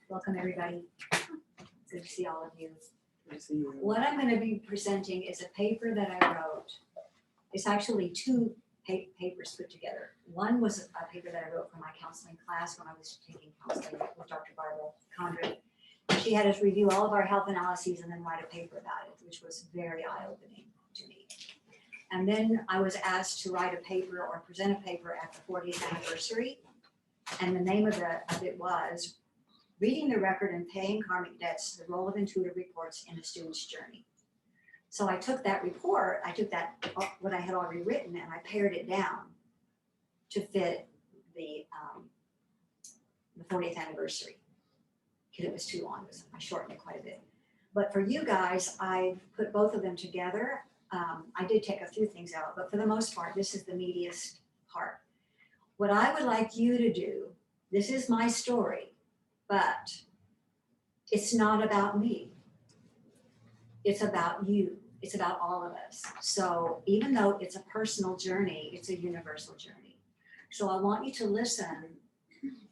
Welcome, everybody. Good to see all of you. What I'm going to be presenting is a paper that I wrote. It's actually two papers put together. One was a paper that I wrote for my counseling class when I was taking counseling with Dr. Barbara Condren. She had us review all of our health analyses and then write a paper about it, which was very eye-opening to me. And then I was asked to write a paper or present a paper at the 40th anniversary. And the name of it was Reading the Record and Paying Karmic Debts, the Role of Intuitive Reports in a Student's Journey. So I took that report, what I had already written, and I pared it down to fit the 40th anniversary, because it was too long. I shortened it quite a bit. But for you guys, I put both of them together. I did take a few things out, but for the most part, this is the meatiest part. What I would like you to do, this is my story, but it's not about me. It's about you. It's about all of us. So even though it's a personal journey, it's a universal journey. So I want you to listen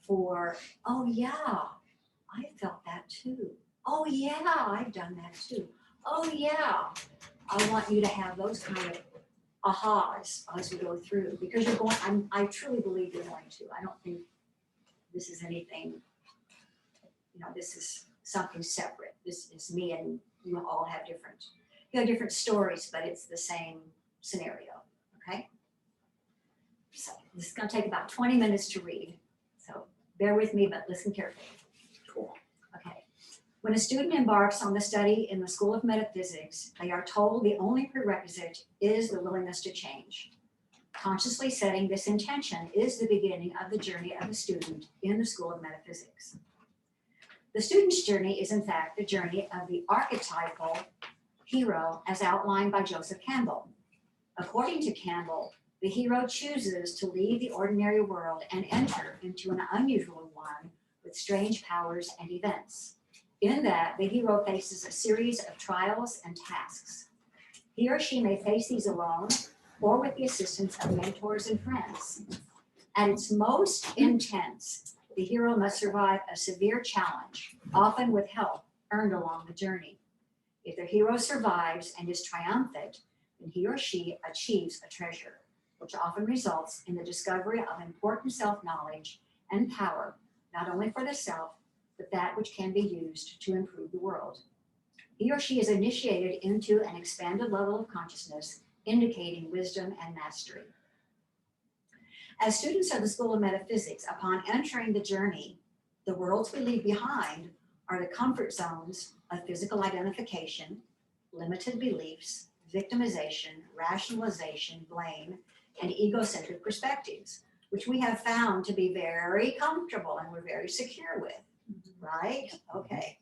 for, oh yeah, I felt that too. Oh yeah, I've done that too. Oh yeah. I want you to have those kind of ahas as we go through, because you're going, I truly believe you're going to. I don't think this is anything, this is something separate. This is me, and you all have different stories, but it's the same scenario, okay? So this is gonna take about 20 minutes to read. So bear with me, but listen carefully. Cool. Okay. When a student embarks on the study in the School of Metaphysics, they are told the only prerequisite is the willingness to change. Consciously setting this intention is the beginning of the journey of the student in the School of Metaphysics. The student's journey is in fact the journey of the archetypal hero as outlined by Joseph Campbell. According to Campbell, the hero chooses to leave the ordinary world and enter into an unusual one with strange powers and events. In that, the hero faces a series of trials and tasks. He or she may face these alone or with the assistance of mentors and friends. At its most intense, the hero must survive a severe challenge, often with help earned along the journey. If the hero survives and is triumphant, then he or she achieves a treasure, which often results in the discovery of important self-knowledge and power, not only for the self, but that which can be used to improve the world. He or she is initiated into an expanded level of consciousness, indicating wisdom and mastery. As students of the School of Metaphysics, upon entering the journey, the worlds we leave behind are the comfort zones of physical identification, limited beliefs, victimization, rationalization, blame, and egocentric perspectives, which we have found to be very comfortable and we're very secure with, right? Okay,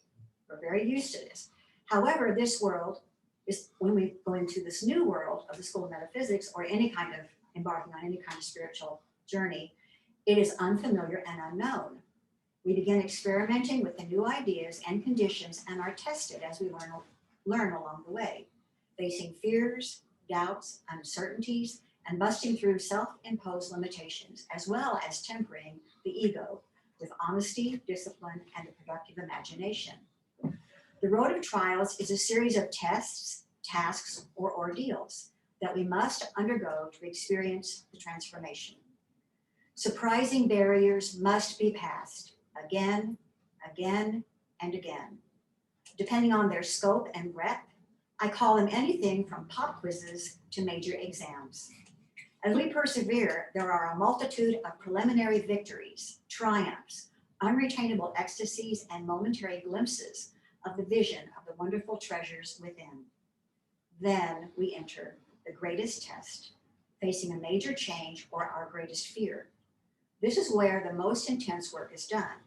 we're very used to this. However, this world is, when we go into this new world of the School of Metaphysics or any kind of embarking on any kind of spiritual journey, it is unfamiliar and unknown. We begin experimenting with the new ideas and conditions and are tested as we learn along the way, facing fears, doubts, uncertainties, and busting through self-imposed limitations, as well as tempering the ego with honesty, discipline, and a productive imagination. The road of trials is a series of tests, tasks, or ordeals that we must undergo to experience the transformation. Surprising barriers must be passed again, again, and again. Depending on their scope and breadth, I call them anything from pop quizzes to major exams. As we persevere, there are a multitude of preliminary victories, triumphs, unretainable ecstasies, and momentary glimpses of the vision of the wonderful treasures within. Then we enter the greatest test, facing a major change or our greatest fear. This is where the most intense work is done,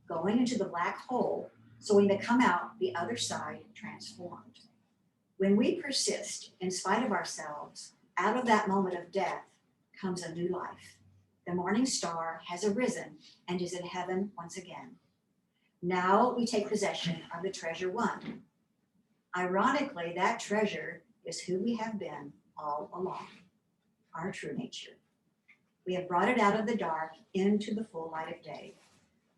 going into the black hole so we may come out the other side transformed. When we persist in spite of ourselves, out of that moment of death comes a new life. The morning star has arisen and is in heaven once again. Now we take possession of the treasure won. Ironically, that treasure is who we have been all along, our true nature. We have brought it out of the dark into the full light of day.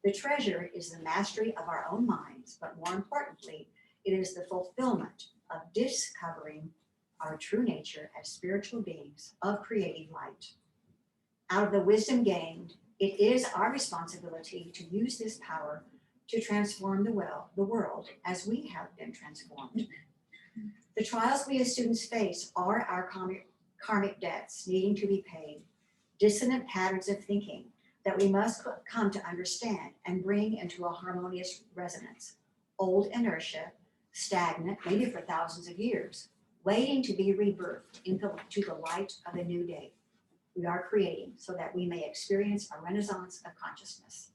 The treasure is the mastery of our own minds, but more importantly, it is the fulfillment of discovering our true nature as spiritual beings of creative light. Out of the wisdom gained, it is our responsibility to use this power to transform the world as we have been transformed. The trials we as students face are our karmic debts needing to be paid, dissonant patterns of thinking that we must come to understand and bring into a harmonious resonance, old inertia, stagnant, maybe for thousands of years, waiting to be rebirthed into the light of a new day. We are creating so that we may experience a renaissance of consciousness.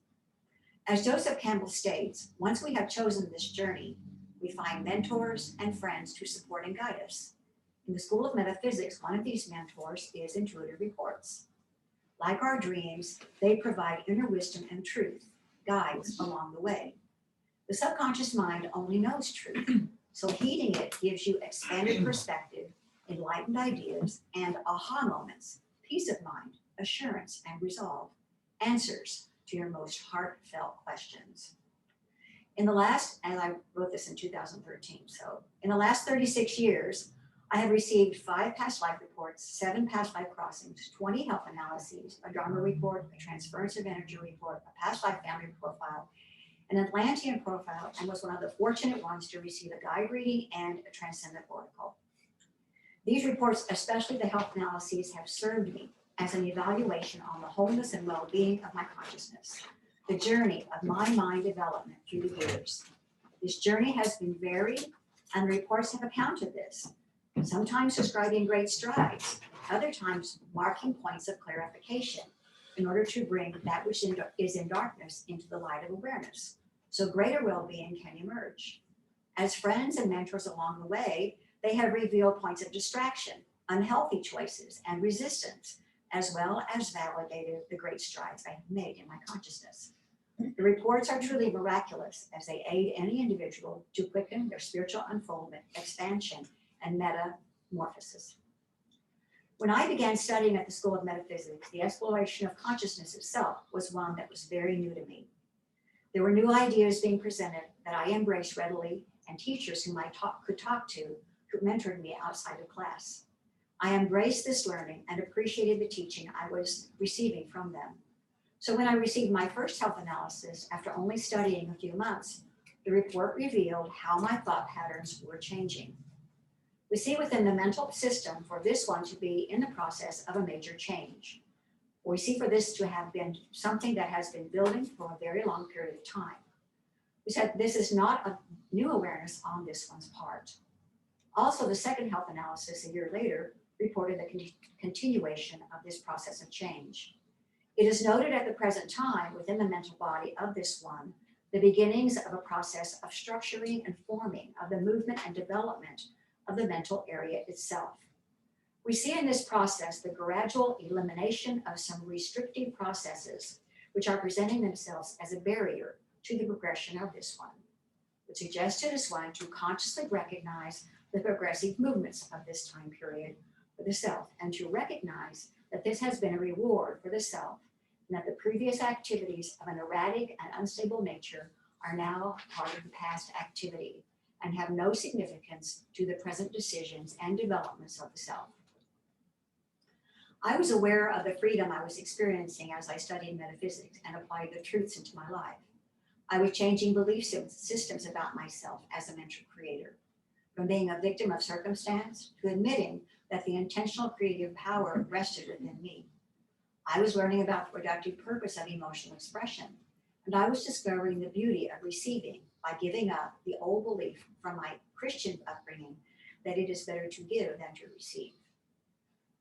As Joseph Campbell states, once we have chosen this journey, we find mentors and friends to support and guide us. In the School of Metaphysics, one of these mentors is intuitive reports. Like our dreams, they provide inner wisdom and truth, guides along the way. The subconscious mind only knows truth, so heeding it gives you expanded perspective, enlightened ideas, and aha moments, peace of mind, assurance, and resolve, answers to your most heartfelt questions. And I wrote this in 2013, so in the last 36 years, I have received 5 past life reports, 7 past life crossings, 20 health analyses, a Dharma report, a transference of energy report, a past life family profile, an Atlantean profile, and was one of the fortunate ones to receive a guide reading and a transcendent oracle. These reports, especially the health analyses, have served me as an evaluation on the wholeness and well-being of my consciousness, the journey of my mind development through the years. This journey has been varied, and the reports have accounted this, sometimes describing great strides, other times marking points of clarification in order to bring that which is in darkness into the light of awareness, so greater well-being can emerge. As friends and mentors along the way, they have revealed points of distraction, unhealthy choices, and resistance, as well as validated the great strides I have made in my consciousness. The reports are truly miraculous as they aid any individual to quicken their spiritual unfoldment, expansion, and metamorphosis. When I began studying at the School of Metaphysics, the exploration of consciousness itself was one that was very new to me. There were new ideas being presented that I embraced readily, and teachers whom I could talk to who mentored me outside of class. I embraced this learning and appreciated the teaching I was receiving from them. So when I received my first health analysis after only studying a few months, the report revealed how my thought patterns were changing. We see within the mental system for this one to be in the process of a major change. We see for this to have been something that has been building for a very long period of time. We said this is not a new awareness on this one's part. Also, the second health analysis a year later reported the continuation of this process of change. It is noted at the present time within the mental body of this one, the beginnings of a process of structuring and forming of the movement and development of the mental area itself. We see in this process the gradual elimination of some restrictive processes which are presenting themselves as a barrier to the progression of this one. It suggests to this one to consciously recognize the progressive movements of this time period for the self and to recognize that this has been a reward for the self and that the previous activities of an erratic and unstable nature are now part of the past activity and have no significance to the present decisions and developments of the self. I was aware of the freedom I was experiencing as I studied metaphysics and applied the truths into my life. I was changing belief systems about myself as a mental creator, from being a victim of circumstance to admitting that the intentional creative power rested within me. I was learning about the productive purpose of emotional expression, and I was discovering the beauty of receiving by giving up the old belief from my Christian upbringing that it is better to give than to receive.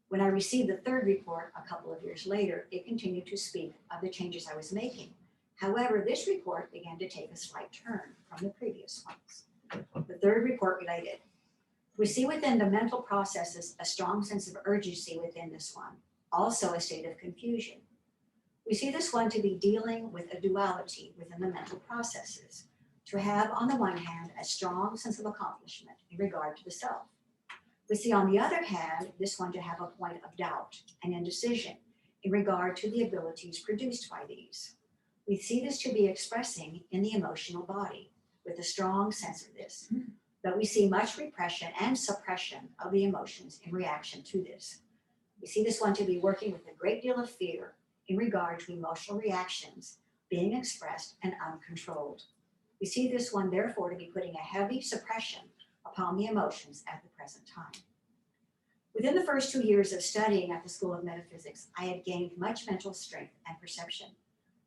When I received the third report a couple of years later, it continued to speak of the changes I was making. However, this report began to take a slight turn from the previous ones. The third report related. We see within the mental processes a strong sense of urgency within this one, also a state of confusion. We see this one to be dealing with a duality within the mental processes, to have on the one hand a strong sense of accomplishment in regard to the self, We see, on the other hand, this one to have a point of doubt and indecision in regard to the abilities produced by these. We see this to be expressing in the emotional body with a strong sense of this, but we see much repression and suppression of the emotions in reaction to this. We see this one to be working with a great deal of fear in regard to emotional reactions being expressed and uncontrolled. We see this one, therefore, to be putting a heavy suppression upon the emotions at the present time. Within the first 2 years of studying at the School of Metaphysics, I had gained much mental strength and perception.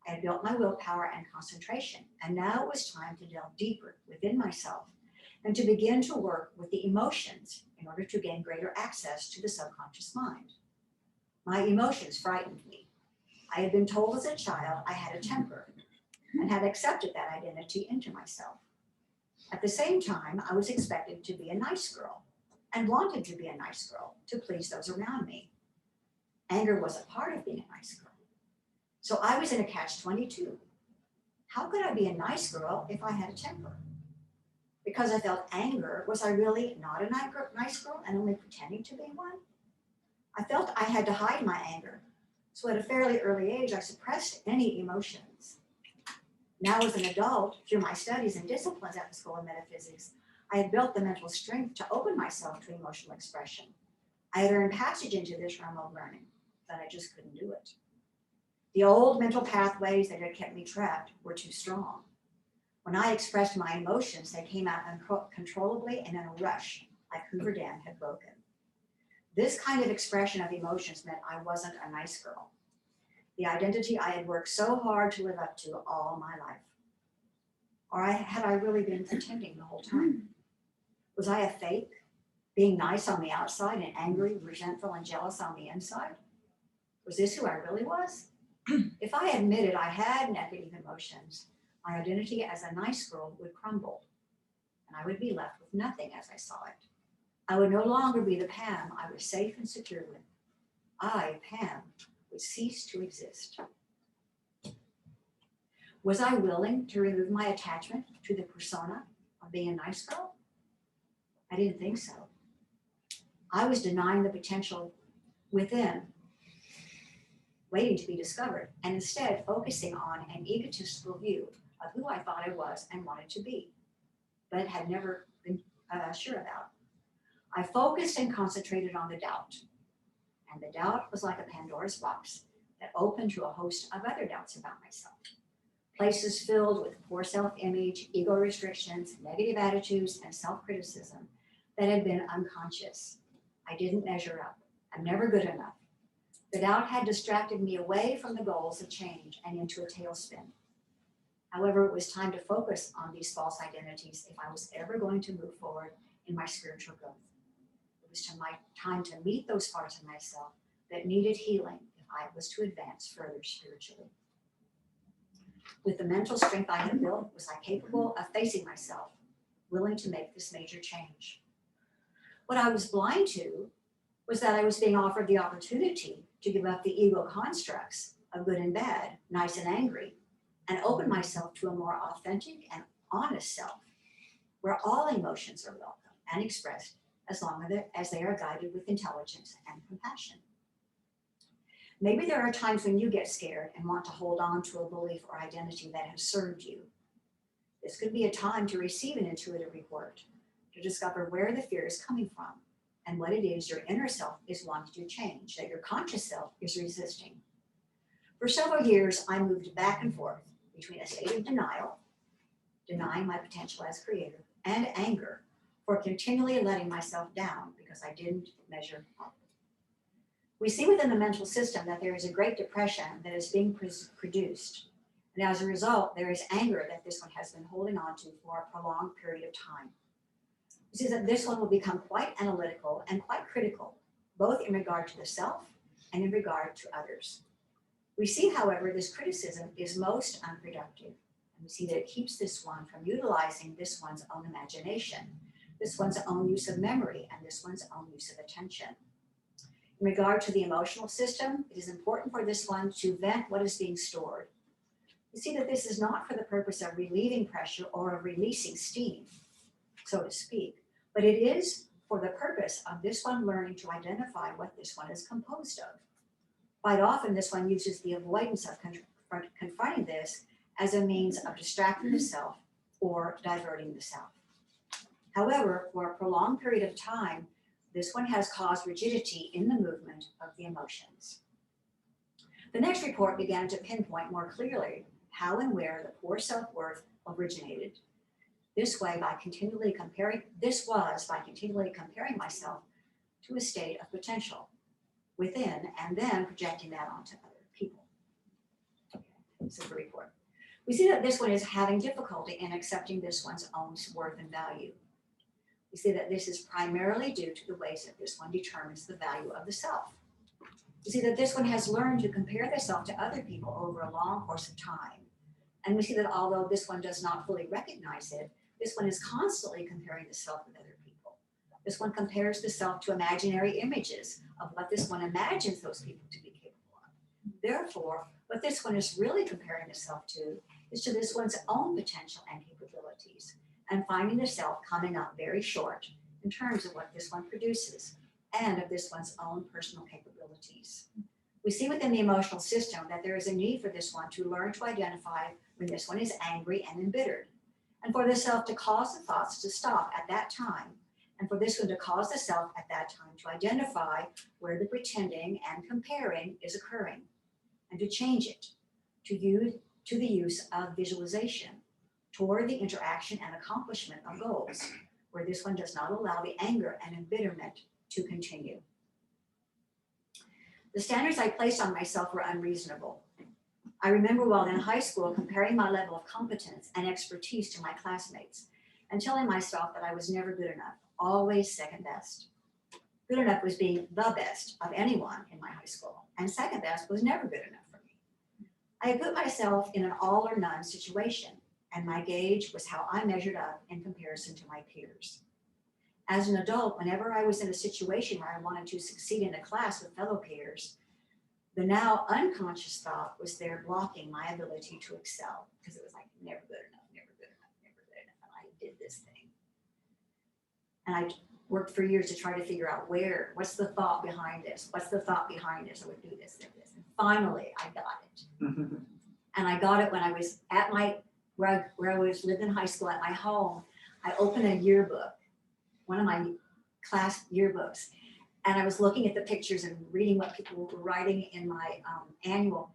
I had built my willpower and concentration, and now it was time to delve deeper within myself and to begin to work with the emotions in order to gain greater access to the subconscious mind. My emotions frightened me. I had been told as a child I had a temper and had accepted that identity into myself. At the same time, I was expected to be a nice girl and wanted to be a nice girl to please those around me. Anger was a part of being a nice girl. So I was in a catch-22. How could I be a nice girl if I had a temper? Because I felt anger, was I really not a nice girl and only pretending to be one? I felt I had to hide my anger. So at a fairly early age, I suppressed any emotions. Now as an adult, through my studies and disciplines at the School of Metaphysics, I had built the mental strength to open myself to emotional expression. I had earned passage into this realm of learning, but I just couldn't do it. The old mental pathways that had kept me trapped were too strong. When I expressed my emotions, they came out uncontrollably and in a rush, like Hoover Dam had broken. This kind of expression of emotions meant I wasn't a nice girl, the identity I had worked so hard to live up to all my life. Or had I really been pretending the whole time? Was I a fake, being nice on the outside and angry, resentful, and jealous on the inside? Was this who I really was? If I admitted I had negative emotions, my identity as a nice girl would crumble, and I would be left with nothing as I saw it. I would no longer be the Pam I was safe and secure with. I, Pam, would cease to exist. Was I willing to remove my attachment to the persona of being a nice girl? I didn't think so. I was denying the potential within, waiting to be discovered, and instead focusing on an egotistical view of who I thought I was and wanted to be, but had never been sure about. I focused and concentrated on the doubt, and the doubt was like a Pandora's box that opened to a host of other doubts about myself. Places filled with poor self-image, ego restrictions, negative attitudes, and self-criticism that had been unconscious. I didn't measure up. I'm never good enough. The doubt had distracted me away from the goals of change and into a tailspin. However, it was time to focus on these false identities if I was ever going to move forward in my spiritual growth. It was time to meet those parts of myself that needed healing if I was to advance further spiritually. With the mental strength I had built, was I capable of facing myself, willing to make this major change? What I was blind to was that I was being offered the opportunity to give up the ego constructs of good and bad, nice and angry, and open myself to a more authentic and honest self, where all emotions are welcome and expressed as long as they are guided with intelligence and compassion. Maybe there are times when you get scared and want to hold on to a belief or identity that has served you. This could be a time to receive an intuitive report, to discover where the fear is coming from and what it is your inner self is wanting to change, that your conscious self is resisting. For several years, I moved back and forth between a state of denial, denying my potential as creator, and anger for continually letting myself down because I didn't measure up. We see within the mental system that there is a great depression that is being produced. And as a result, there is anger that this one has been holding on to for a prolonged period of time. We see that this one will become quite analytical and quite critical, both in regard to the self and in regard to others. We see, however, this criticism is most unproductive. And we see that it keeps this one from utilizing this one's own imagination, this one's own use of memory, and this one's own use of attention. In regard to the emotional system, it is important for this one to vent what is being stored. You see that this is not for the purpose of relieving pressure or of releasing steam, so to speak, but it is for the purpose of this one learning to identify what this one is composed of. Quite often, this one uses the avoidance of confronting this as a means of distracting the self or diverting the self. However, for a prolonged period of time, this one has caused rigidity in the movement of the emotions. The next report began to pinpoint more clearly how and where the poor self-worth originated. This was by continually comparing myself to a state of potential within and then projecting that onto other people. Okay, this is the report. We see that this one is having difficulty in accepting this one's own worth and value. We see that this is primarily due to the ways that this one determines the value of the self. We see that this one has learned to compare the self to other people over a long course of time. And we see that although this one does not fully recognize it, this one is constantly comparing the self with other people. This one compares the self to imaginary images of what this one imagines those people to be capable of. Therefore, what this one is really comparing the self to is to this one's own potential and capabilities, and finding the self coming up very short in terms of what this one produces and of this one's own personal capabilities. We see within the emotional system that there is a need for this one to learn to identify when this one is angry and embittered, and for the self to cause the thoughts to stop at that time, and for this one to cause the self at that time to identify where the pretending and comparing is occurring, and to change it to the use of visualization toward the interaction and accomplishment of goals, where this one does not allow the anger and embitterment to continue. The standards I placed on myself were unreasonable. I remember while in high school comparing my level of competence and expertise to my classmates and telling myself that I was never good enough, always second best. Good enough was being the best of anyone in my high school, and second best was never good enough for me. I had put myself in an all or none situation, and my gauge was how I measured up in comparison to my peers. As an adult, whenever I was in a situation where I wanted to succeed in a class with fellow peers, the now unconscious thought was there blocking my ability to excel, because it was like, never good enough, never good enough, never good enough, and I did this thing. And I worked for years to try to figure out what's the thought behind this? What's the thought behind this? I would do this and this. And finally, I got it. And I got it when I was at where I was living in high school at my home. I opened a yearbook, one of my class yearbooks, and I was looking at the pictures and reading what people were writing in my annual,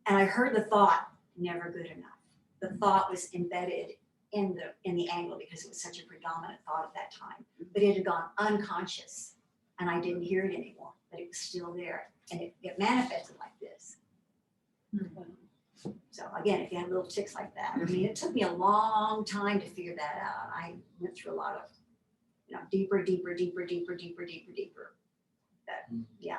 and I heard the thought, never good enough. The thought was embedded in the angle because it was such a predominant thought at that time, but it had gone unconscious, and I didn't hear it anymore, but it was still there, and it manifested like this. So again, if you have little tics like that, I mean, it took me a long time to figure that out. I went through a lot of, deeper. But yeah.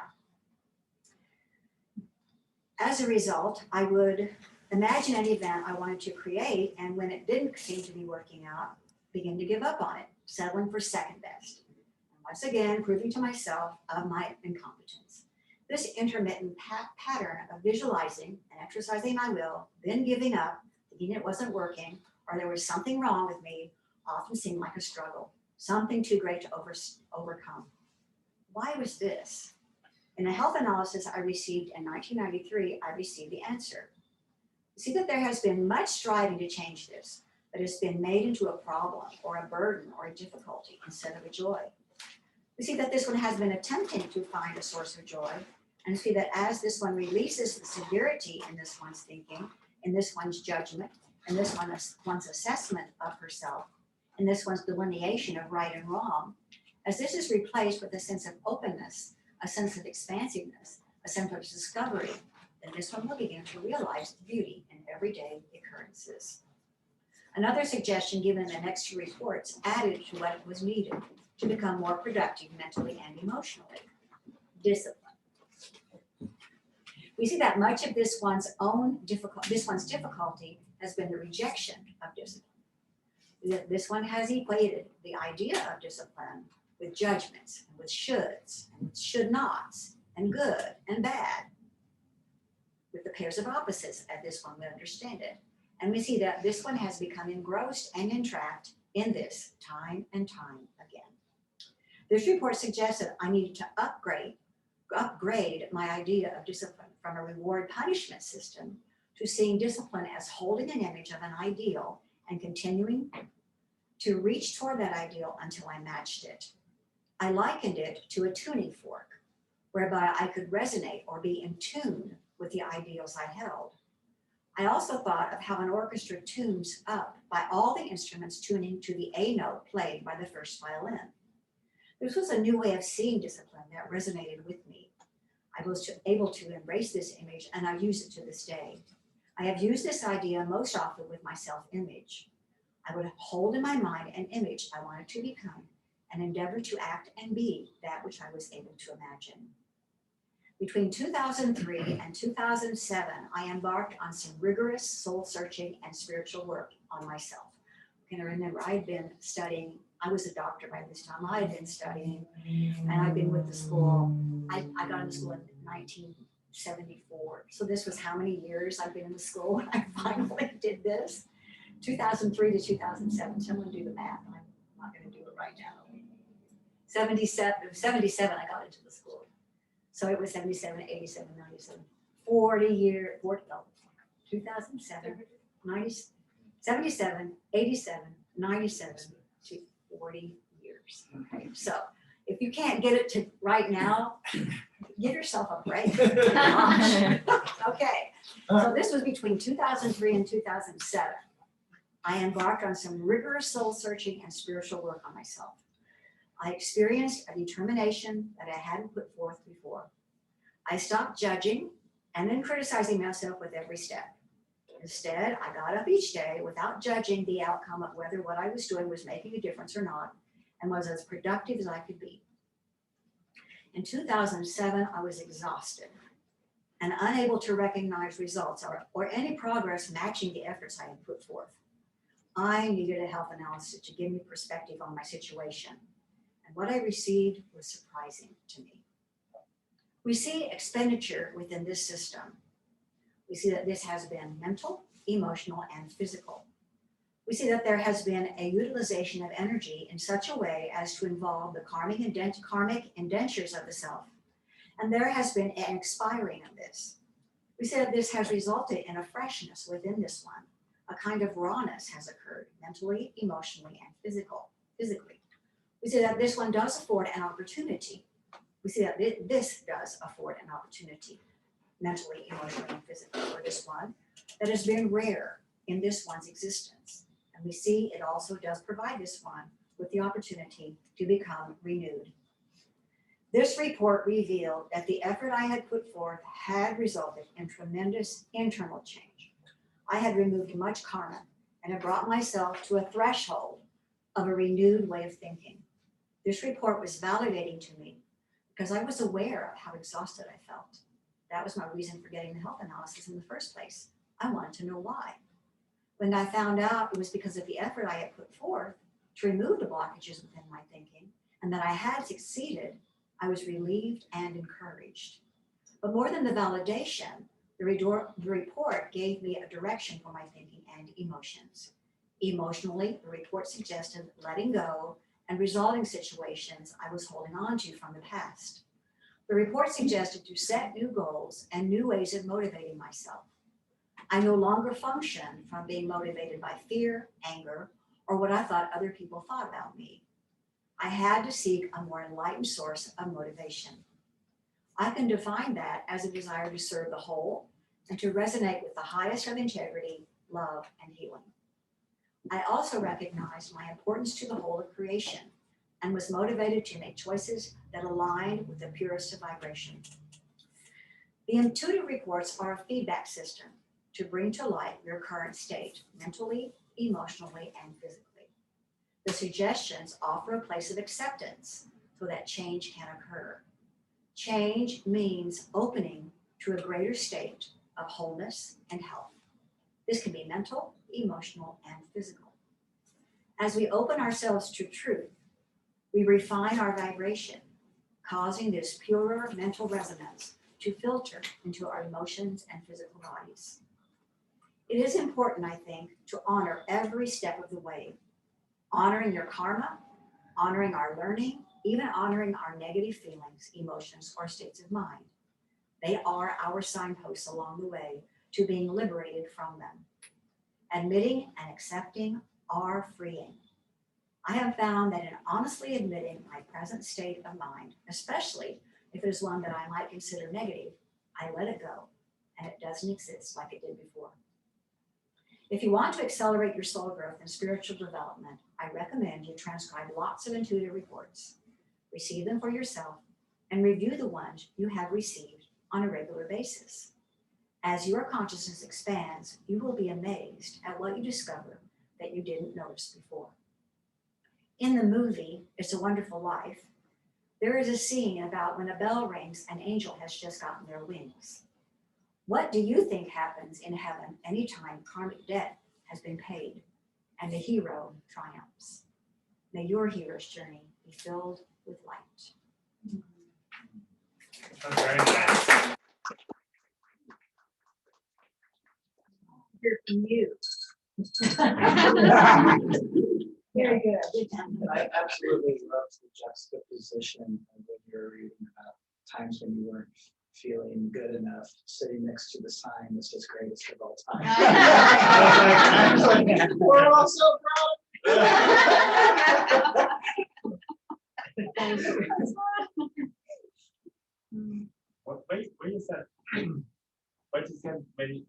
As a result, I would imagine an event I wanted to create, and when it didn't seem to be working out, begin to give up on it, settling for second best. And once again, proving to myself of my incompetence. This intermittent pattern of visualizing and exercising my will, then giving up, thinking it wasn't working, or there was something wrong with me, often seemed like a struggle, something too great to overcome. Why was this? In a health analysis I received in 1993, I received the answer. You see that there has been much striving to change this, but it's been made into a problem or a burden or a difficulty instead of a joy. We see that this one has been attempting to find a source of joy, and see that as this one releases the severity in this one's thinking, in this one's judgment, in this one's assessment of herself, in this one's delineation of right and wrong, as this is replaced with a sense of openness, a sense of expansiveness, a sense of discovery, then this one will begin to realize the beauty in everyday occurrences. Another suggestion given in the next two reports added to what was needed to become more productive mentally and emotionally: discipline. We see that much of this one's difficulty has been the rejection of discipline. This one has equated the idea of discipline with judgments, and with shoulds, and with should nots, and good and bad, with the pairs of opposites as this one would understand it. And we see that this one has become engrossed and entrapped in this time and time again. This report suggested I needed to upgrade my idea of discipline from a reward punishment system to seeing discipline as holding an image of an ideal and continuing to reach toward that ideal until I matched it. I likened it to a tuning fork, whereby I could resonate or be in tune with the ideals I held. I also thought of how an orchestra tunes up by all the instruments tuning to the A note played by the first violin. This was a new way of seeing discipline that resonated with me. I was able to embrace this image, and I use it to this day. I have used this idea most often with my self-image. I would hold in my mind an image I wanted to become and endeavor to act and be that which I was able to imagine. Between 2003 and 2007, I embarked on some rigorous soul-searching and spiritual work on myself. And I remember I had been studying, I was a doctor by this time, I had been studying, and I'd been with the school. I got into school in 1974. So this was how many years I've been in the school when I finally did this? 2003 to 2007. Someone do the math. I'm not going to do it right now. 77 I got into the school. So it was 77, 87, 97, 40 years, 2007, 90, 77, 87, 97 to 40 years. Okay, so if you can't get it to right now, give yourself a break. Okay, so this was between 2003 and 2007. I embarked on some rigorous soul searching and spiritual work on myself. I experienced a determination that I hadn't put forth before. I stopped judging and then criticizing myself with every step. Instead, I got up each day without judging the outcome of whether what I was doing was making a difference or not, and was as productive as I could be. In 2007, I was exhausted and unable to recognize results or any progress matching the efforts I had put forth. I needed a health analysis to give me perspective on my situation, and what I received was surprising to me. We see expenditure within this system. We see that this has been mental, emotional, and physical. We see that there has been a utilization of energy in such a way as to involve the karmic indentures of the self, and there has been an expiring of this. We see that this has resulted in a freshness within this one. A kind of rawness has occurred mentally, emotionally, and physically. We see that this one does afford an opportunity. We see that this does afford an opportunity, mentally, emotionally, and physically, for this one that has been rare in this one's existence. And we see it also does provide this one with the opportunity to become renewed. This report revealed that the effort I had put forth had resulted in tremendous internal change. I had removed much karma and had brought myself to a threshold of a renewed way of thinking. This report was validating to me because I was aware of how exhausted I felt. That was my reason for getting the health analysis in the first place. I wanted to know why. When I found out it was because of the effort I had put forth to remove the blockages within my thinking, and that I had succeeded, I was relieved and encouraged. But more than the validation, the report gave me a direction for my thinking and emotions. Emotionally, the report suggested letting go and resolving situations I was holding on to from the past. The report suggested to set new goals and new ways of motivating myself. I no longer function from being motivated by fear, anger, or what I thought other people thought about me. I had to seek a more enlightened source of motivation. I can define that as a desire to serve the whole and to resonate with the highest of integrity, love, and healing. I also recognized my importance to the whole of creation and was motivated to make choices that aligned with the purest of vibration. The intuitive reports are a feedback system to bring to light your current state, mentally, emotionally, and physically. The suggestions offer a place of acceptance so that change can occur. Change means opening to a greater state of wholeness and health. This can be mental, emotional, and physical. As we open ourselves to truth, we refine our vibration, causing this purer mental resonance to filter into our emotions and physical bodies. It is important, I think, to honor every step of the way, honoring your karma, honoring our learning, even honoring our negative feelings, emotions, or states of mind. They are our signposts along the way to being liberated from them. Admitting and accepting are freeing. I have found that in honestly admitting my present state of mind, especially if it is one that I might consider negative, I let it go and it doesn't exist like it did before. If you want to accelerate your soul growth and spiritual development, I recommend you transcribe lots of intuitive reports, receive them for yourself, and review the ones you have received on a regular basis. As your consciousness expands, you will be amazed at what you discover that you didn't notice before. In the movie, It's a Wonderful Life, there is a scene about when a bell rings, an angel has just gotten their wings. What do you think happens in heaven anytime karmic debt has been paid and the hero triumphs? May your hero's journey be filled with light. That's very nice. Hear from you. Very good. Good time. I absolutely love the juxtaposition of when you're reading about times when you weren't feeling good enough, sitting next to the sign that says greatest of all time. We're all so proud. What you said? What you said when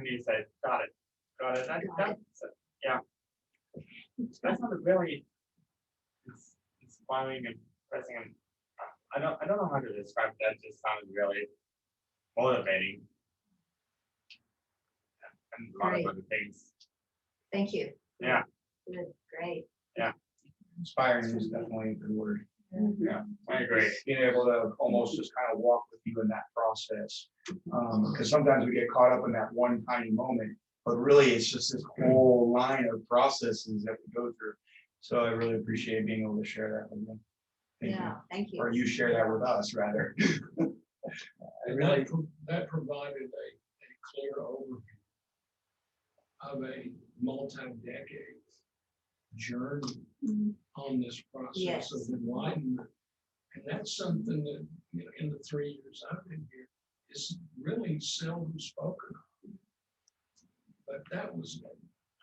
you said got it. Yeah. That sounded really inspiring and pressing. And I don't know how to describe that. Just sounded really motivating. And a lot of other things. Thank you. Yeah. Good. Great. Inspiring is definitely a good word. Yeah, I agree. Being able to almost just kind of walk with you in that process. Because sometimes we get caught up in that one tiny moment, but really it's just this whole line of processes that we go through. So I really appreciate being able to share that with you. Thank you. Or you share that with us, rather. And that provided a clear overview of a multi-decade journey on this process of enlightenment. And that's something that, in the 3 years I've been here, is really seldom spoken of. But that was,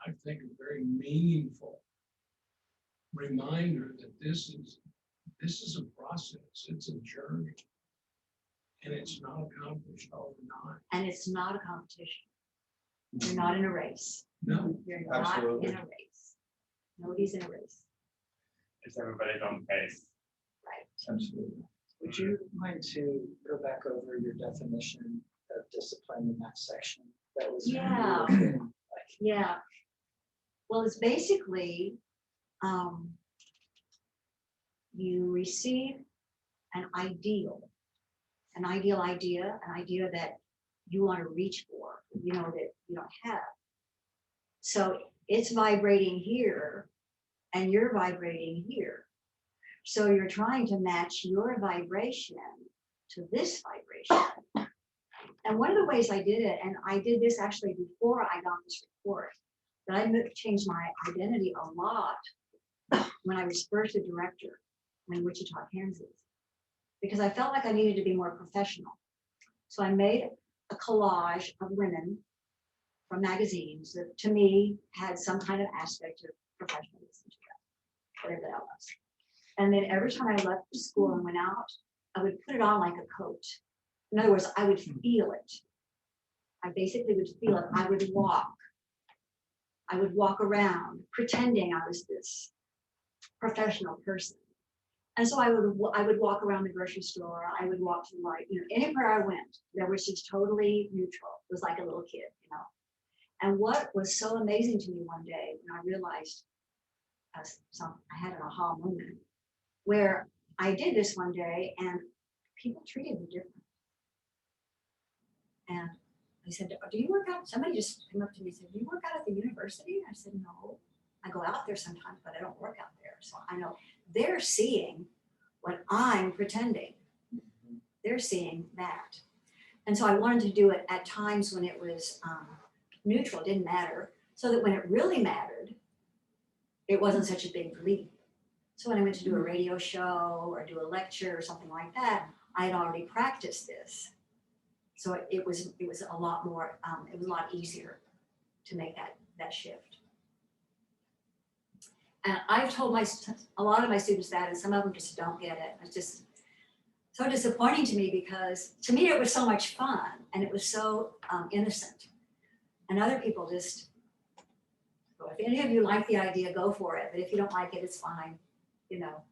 I think, a very meaningful reminder that this is a process, it's a journey. And it's not accomplished overnight. And it's not a competition. You're not in a race. No. You're not Absolutely. in a race. Nobody's in a race. It's everybody's own pace. Right. Absolutely. Would you mind to go back over your definition of discipline in that section? That was Yeah. Yeah. Well, it's basically you receive an ideal idea, an idea that you want to reach for, that you don't have. So it's vibrating here and you're vibrating here. So you're trying to match your vibration to this vibration. And one of the ways I did it, and I did this actually before I got this report, that I changed my identity a lot when I was first a director in Wichita, Kansas, because I felt like I needed to be more professional. So I made a collage of women from magazines that to me had some kind of aspect of professionalism to them, whatever that was. And then every time I left the school and went out, I would put it on like a coat. In other words, I would feel it. I basically would feel it. I would walk around pretending I was this professional person. And so I would walk around the grocery store. I would walk to the light, anywhere I went, there was just totally neutral. It was like a little kid, And what was so amazing to me one day when I realized, I had an aha moment where I did this one day and people treated me different. And I said, do you work out? Somebody just came up to me and said, do you work out at the university? I said, no, I go out there sometimes, but I don't work out there. So I know they're seeing what I'm pretending. They're seeing that. And so I wanted to do it at times when it was neutral, didn't matter, so that when it really mattered, it wasn't such a big leap. So when I went to do a radio show or do a lecture or something like that, I had already practiced this. So it was a lot more, it was a lot easier to make that shift. And I've told a lot of my students that, and some of them just don't get it. It's just so disappointing to me because to me it was so much fun and it was so innocent. And other people just, well, if any of you like the idea, go for it. But if you don't like it, it's fine, you know.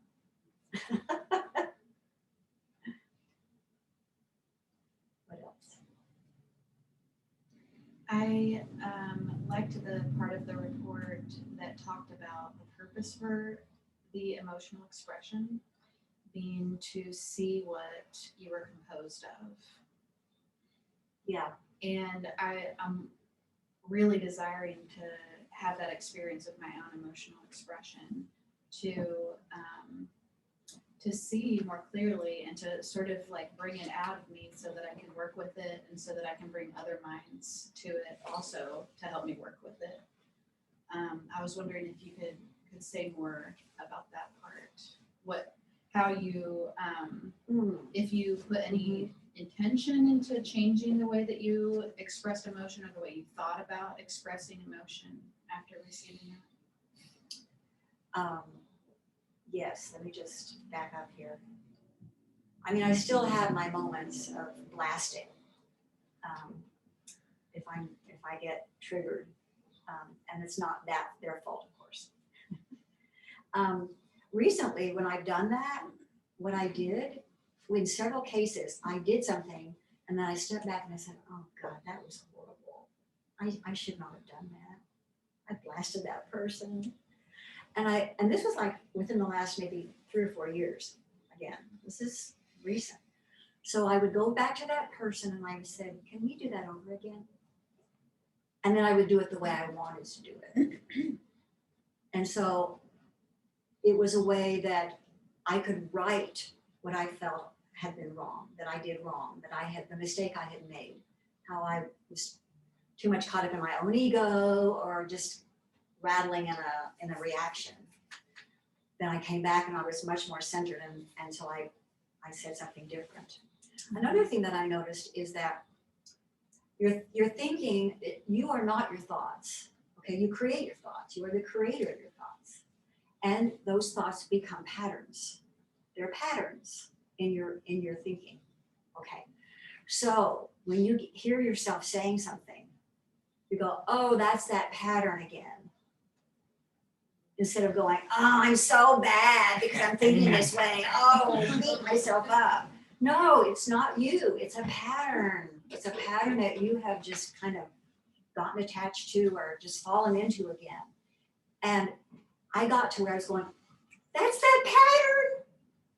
What else? I liked the part of the report that talked about the purpose for the emotional expression being to see what you were composed of. Yeah. And I'm really desiring to have that experience of my own emotional expression, to see more clearly and to sort of like bring it out of me so that I can work with it and so that I can bring other minds to it also to help me work with it. I was wondering if you could say more about that part. How you, if you put any intention into changing the way that you expressed emotion or the way you thought about expressing emotion after receiving it. Yes, let me just back up here. I mean, I still have my moments of blasting. If I get triggered, and it's not their fault, of course. Recently, when I've done that, what I did, in several cases, I did something, and then I stepped back and I said, "Oh God, that was horrible. I should not have done that. I blasted that person." And this was like within the last maybe 3 or 4 years. Again, this is recent. So I would go back to that person and I would say, "Can we do that over again?" And then I would do it the way I wanted to do it. And so it was a way that I could write what I felt had been wrong, that I did wrong, that I had the mistake I had made, how I was too much caught up in my own ego or just rattling in a reaction. Then I came back and I was much more centered and so I said something different. Another thing that I noticed is that you're thinking, you are not your thoughts. Okay, you create your thoughts. You are the creator of your thoughts. And those thoughts become patterns. They're patterns in your thinking. Okay. So when you hear yourself saying something, you go, "Oh, that's that pattern again." Instead of going, "Oh, I'm so bad because I'm thinking this way. Oh, beat myself up." No, it's not you. It's a pattern. It's a pattern that you have just kind of gotten attached to or just fallen into again. And I got to where I was going, "That's that pattern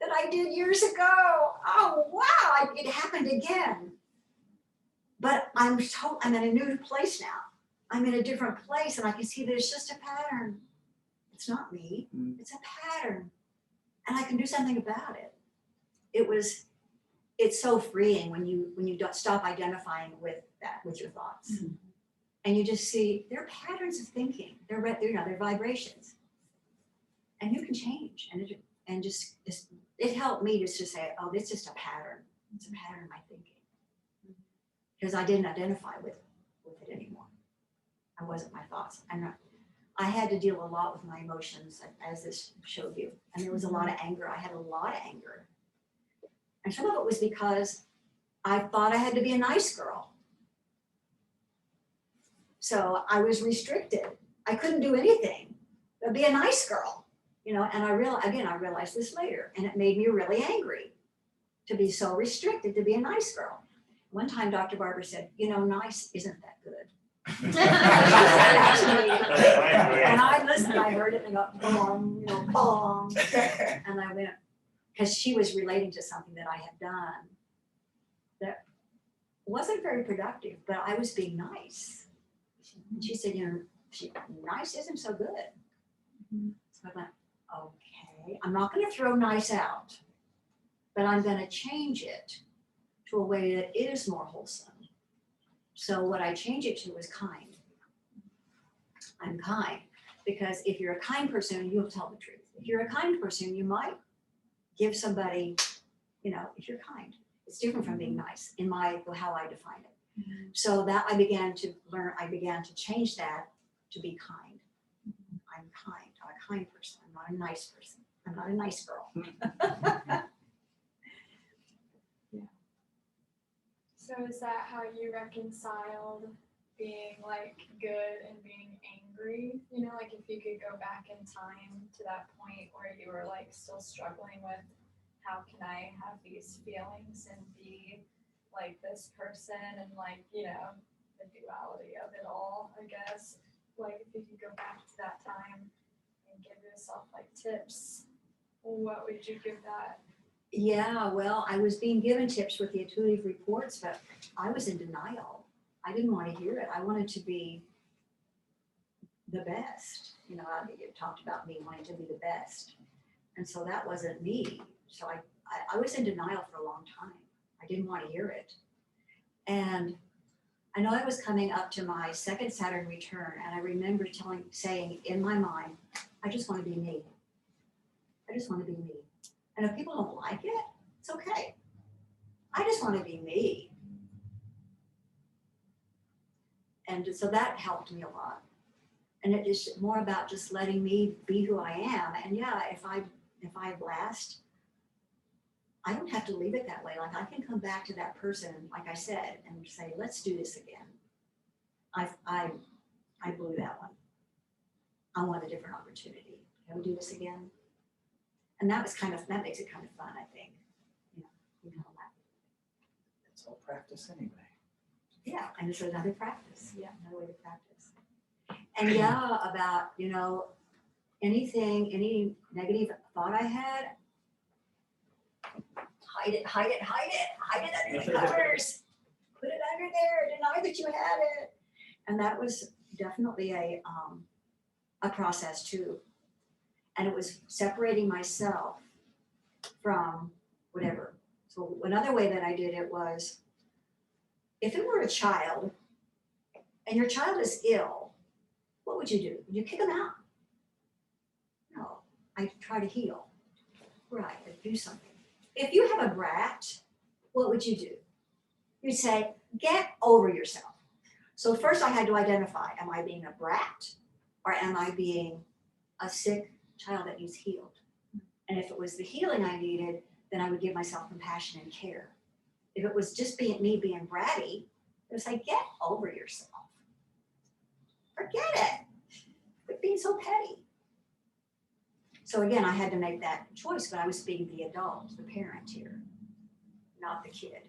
that I did years ago. Oh, wow, it happened again." But I'm in a new place now. I'm in a different place and I can see that it's just a pattern. It's not me, it's a pattern. And I can do something about it. It's so freeing when you don't stop identifying with your thoughts. Mm-hmm. And you just see they're patterns of thinking. They're vibrations. And you can change. And it helped me just to say, "Oh, it's just a pattern. It's a pattern of my thinking." Because I didn't identify with it anymore. I wasn't my thoughts. I had to deal a lot with my emotions, as this showed you. And there was a lot of anger. I had a lot of anger. And some of it was because I thought I had to be a nice girl. So I was restricted. I couldn't do anything but be a nice girl, and I realized this later, and it made me really angry to be so restricted to be a nice girl. One time, Dr. Barber said, "Nice isn't that good." And I listened, I heard it and I go, "Bong, bong." And I went, because she was relating to something that I had done that wasn't very productive, but I was being nice. And she said, "Nice isn't so good." So I went, "Okay, I'm not going to throw nice out, but I'm going to change it to a way that is more wholesome." So what I changed it to was kind. I'm kind, because if you're a kind person, you'll tell the truth. if you're a kind person, you might give somebody, you know, if you're kind. It's different from being nice in how I define it. So that I began to change that to be kind. I'm kind. I'm a kind person. I'm not a nice person. I'm not a nice girl. So is that how you reconciled being like good and being angry? You know, like if you could go back in time to that point where you were like still struggling with how can I have these feelings and be like this person and like, you know, the duality of it all, I guess. Like if you could go back to that time and give yourself like tips, what would you give that? Yeah, well, I was being given tips with the intuitive reports, but I was in denial. I didn't want to hear it. I wanted to be the best. You know, you talked about me wanting to be the best. And so that wasn't me. So I was in denial for a long time. I didn't want to hear it. And I know I was coming up to my second Saturn return, and I remember saying in my mind, I just want to be me. I just want to be me. And if people don't like it, it's okay. I just want to be me. And so that helped me a lot. And it is more about just letting me be who I am. And yeah, if I blast, I don't have to leave it that way. Like I can come back to that person, like I said, and say, let's do this again. I blew that one. I want a different opportunity. Can we do this again? And that makes it kind of fun, I think. You know that. It's all practice anyway. Yeah, and it's another practice. Yeah, another way to practice. And yeah, about, you know, any negative thought I had, hide it under the covers. Put it under there, deny that you had it. And that was definitely a process too. And it was separating myself from whatever. So another way that I did it was, if it were a child and your child is ill, what would you do? Would you kick them out? No, I try to heal. Right, I'd do something. If you have a brat, what would you do? You'd say, get over yourself. So first I had to identify, am I being a brat or am I being a sick child that needs healed? And if it was the healing I needed, then I would give myself compassion and care. If it was just me being bratty, it was like, get over yourself. Forget it. Quit being so petty. So again, I had to make that choice, but I was being the adult, the parent here, not the kid.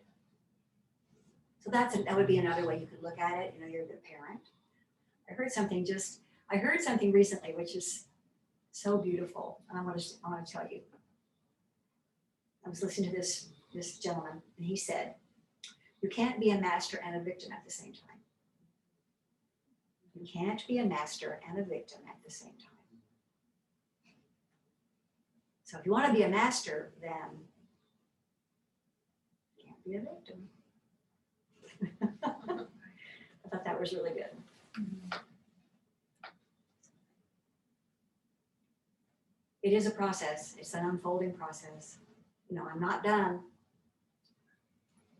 So that would be another way you could look at it. You know, you're the parent. I heard something recently, which is so beautiful, and I want to tell you. I was listening to this gentleman, and he said, "You can't be a master and a victim at the same time. You can't be a master and a victim at the same time. So if you want to be a master, then you can't be a victim." I thought that was really good. It is a process. It's an unfolding process. You know, I'm not done.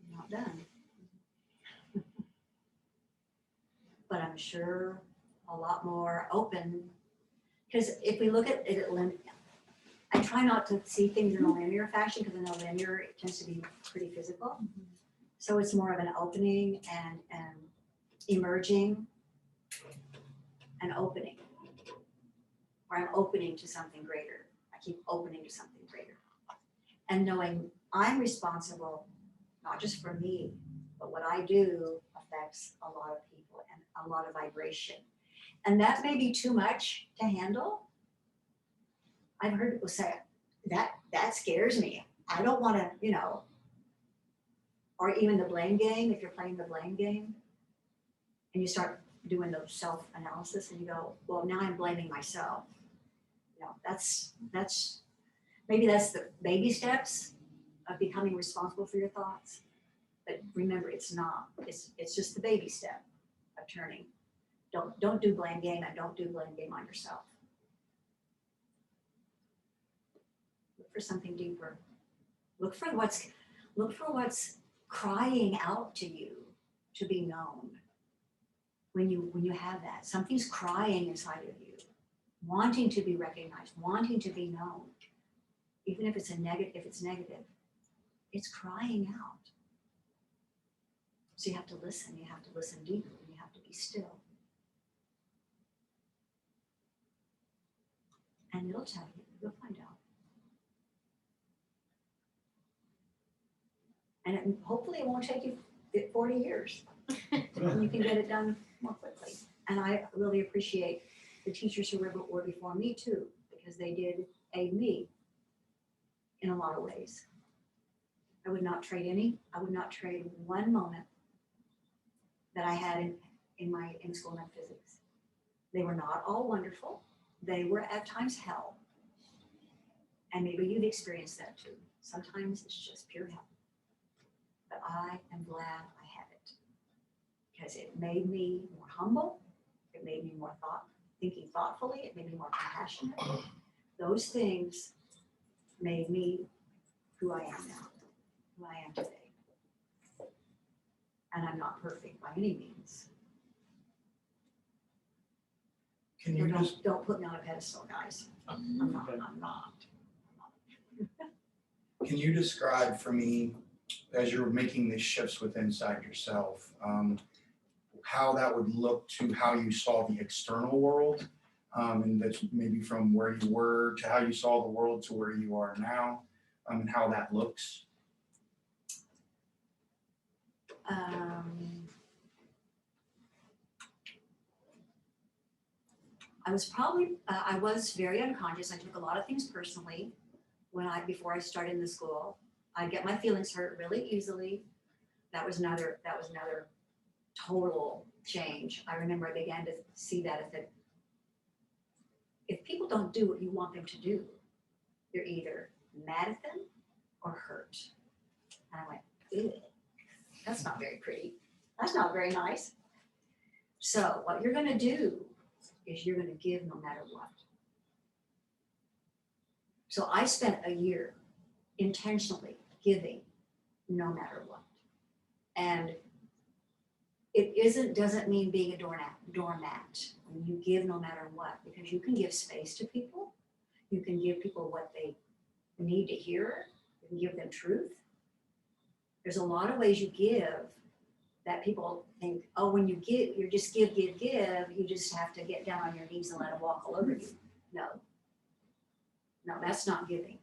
I'm not done. But I'm sure a lot more open. Because if we look at it, I try not to see things in a linear fashion, because I know linear, it tends to be pretty physical. So it's more of an opening and emerging and opening. Where I'm opening to something greater. I keep opening to something greater. And knowing I'm responsible, not just for me, but what I do affects a lot of people and a lot of vibration. And that may be too much to handle. I've heard people say, that scares me. I don't want to, you know, or even the blame game, if you're playing the blame game, and you start doing the self-analysis and you go, well, now I'm blaming myself. You know, that's maybe that's the baby steps of becoming responsible for your thoughts. But remember, it's not. It's just the baby step of turning. Don't do blame game, and don't do blame game on yourself. for something deeper. Look for what's crying out to you to be known. When you have that, something's crying inside of you, wanting to be recognized, wanting to be known. Even if it's negative, it's crying out. So you have to listen deeply, you have to be still. And it'll tell you, you'll find out. And hopefully it won't take you 40 years. You can get it done more quickly. And I really appreciate the teachers who were before me too, because they did aid me in a lot of ways. I would not trade one moment that I had in school metaphysics. They were not all wonderful. They were at times hell. And maybe you've experienced that too. Sometimes it's just pure hell. But I am glad I had it because it made me more humble. It made me more thinking thoughtfully. It made me more compassionate. Those things made me who I am now, who I am today. And I'm not perfect by any means. Can So you just, don't put me on a pedestal, guys. I'm not. can you describe for me, as you're making these shifts within inside yourself, how that would look to how you saw the external world? And that's maybe from where you were to how you saw the world to where you are now, and how that looks? I was very unconscious. I took a lot of things personally before I started in the school. I'd get my feelings hurt really easily. That was another total change. I remember I began to see that if people don't do what you want them to do, you're either mad at them or hurt. And I went, ew, that's not very pretty. That's not very nice. So what you're gonna do is you're gonna give no matter what. So I spent a year intentionally giving no matter what. And it doesn't mean being a doormat when you give no matter what, because you can give space to people. You can give people what they need to hear. You can give them truth. There's a lot of ways you give that people think, oh, when you give, you just give. You just have to get down on your knees and let them walk all over you. No, that's not giving.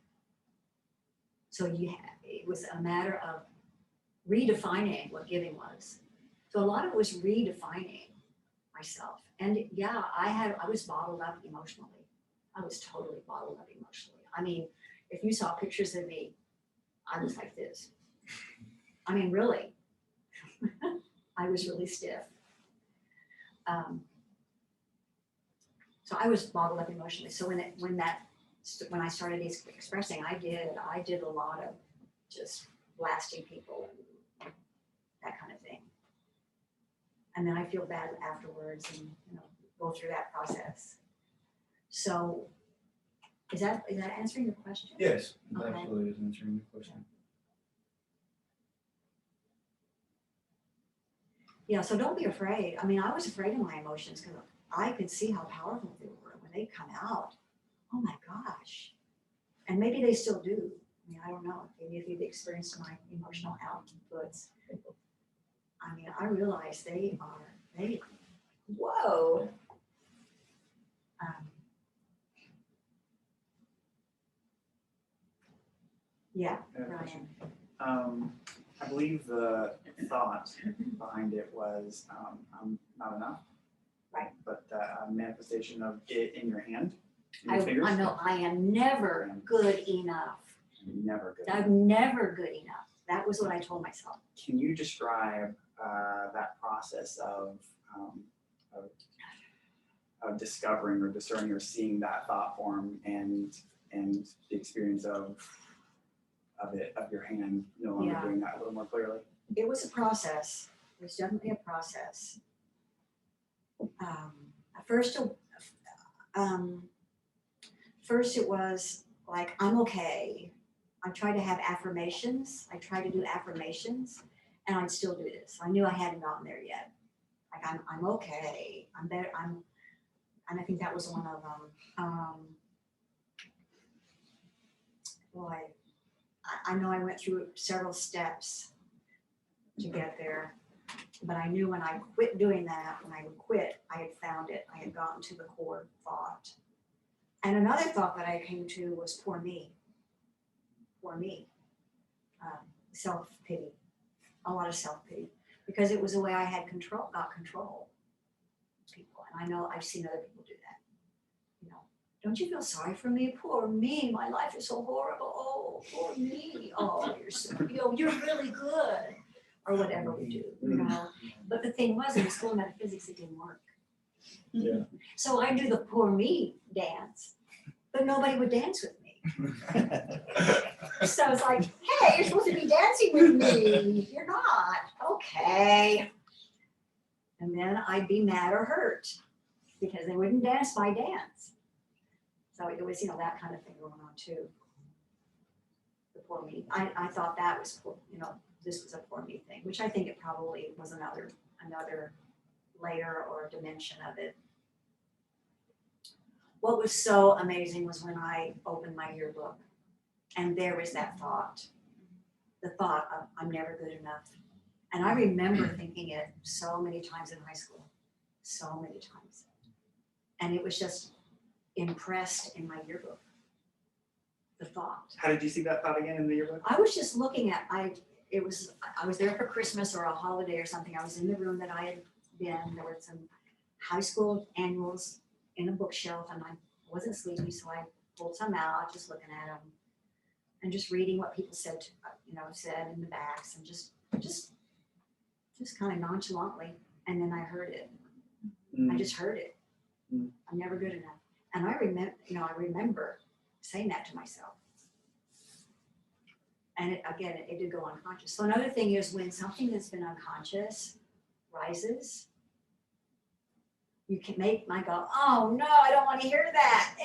So it was a matter of redefining what giving was. So a lot of it was redefining myself. And yeah, I was bottled up emotionally. I was totally bottled up emotionally. I mean, if you saw pictures of me, I was like this. I mean, really. I was really stiff. So I was bottled up emotionally. So when I started expressing, I did a lot of just blasting people and that kind of thing. And then I feel bad afterwards and go through that process. So is that answering your question? Yes, Okay. absolutely is answering the question. Yeah, so don't be afraid. I mean, I was afraid of my emotions because I could see how powerful they were when they come out. Oh my gosh. And maybe they still do. I mean, I don't know if you've experienced my emotional outputs. I mean, I realize whoa. Yeah, Ryan. I believe the thought behind it was, I'm not enough. Right. But a manifestation of it in your hand, in your I fingers. know I am never good enough. Never good. I'm never good enough. That was what I told myself. Can you describe that process of discovering or discerning or seeing that thought form and the experience of your hand no longer doing that a little more clearly? It was a process. It was definitely a process. First it was, like, I'm okay. I tried to have affirmations. I tried to do affirmations, and I'd still do this. I knew I hadn't gotten there yet. Like, I'm okay. I'm better. And I think that was one of them. Boy, I know I went through several steps to get there, but I knew when I quit doing that, when I would quit, I had found it. I had gotten to the core thought. And another thought that I came to was poor me. Poor me. Self-pity. A lot of self-pity. Because it was the way I had got control of people. And I know I've seen other people do that. You know, don't you feel sorry for me? Poor me. My life is so horrible. Oh, poor me. Oh, you're really good. Or whatever we do, you know. But the thing was, in school of metaphysics, it didn't work. Yeah. So I do the poor me dance, but nobody would dance with me. So it's like, hey, you're supposed to be dancing with me. You're not. Okay. And then I'd be mad or hurt because they wouldn't dance my dance. So it was, that kind of thing going on too. The poor me. I thought that was, this was a poor me thing, which I think it probably was another layer or dimension of it. What was so amazing was when I opened my yearbook and there was that thought, the thought of I'm never good enough. And I remember thinking it so many times in high school, so many times. And it was just impressed in my yearbook, the thought. How did you see that thought again in the yearbook? I was just looking at, I was there for Christmas or a holiday or something. I was in the room that I had been. There were some high school annuals in a bookshelf, and I wasn't sleepy, so I pulled some out, just looking at them, and just reading what people said, said in the backs, and just kind of nonchalantly. And then I heard it. I just heard it. I'm never good enough. And I remember saying that to myself. And it did go unconscious. So another thing is when something that's been unconscious rises, you might go, oh no, I don't want to hear that.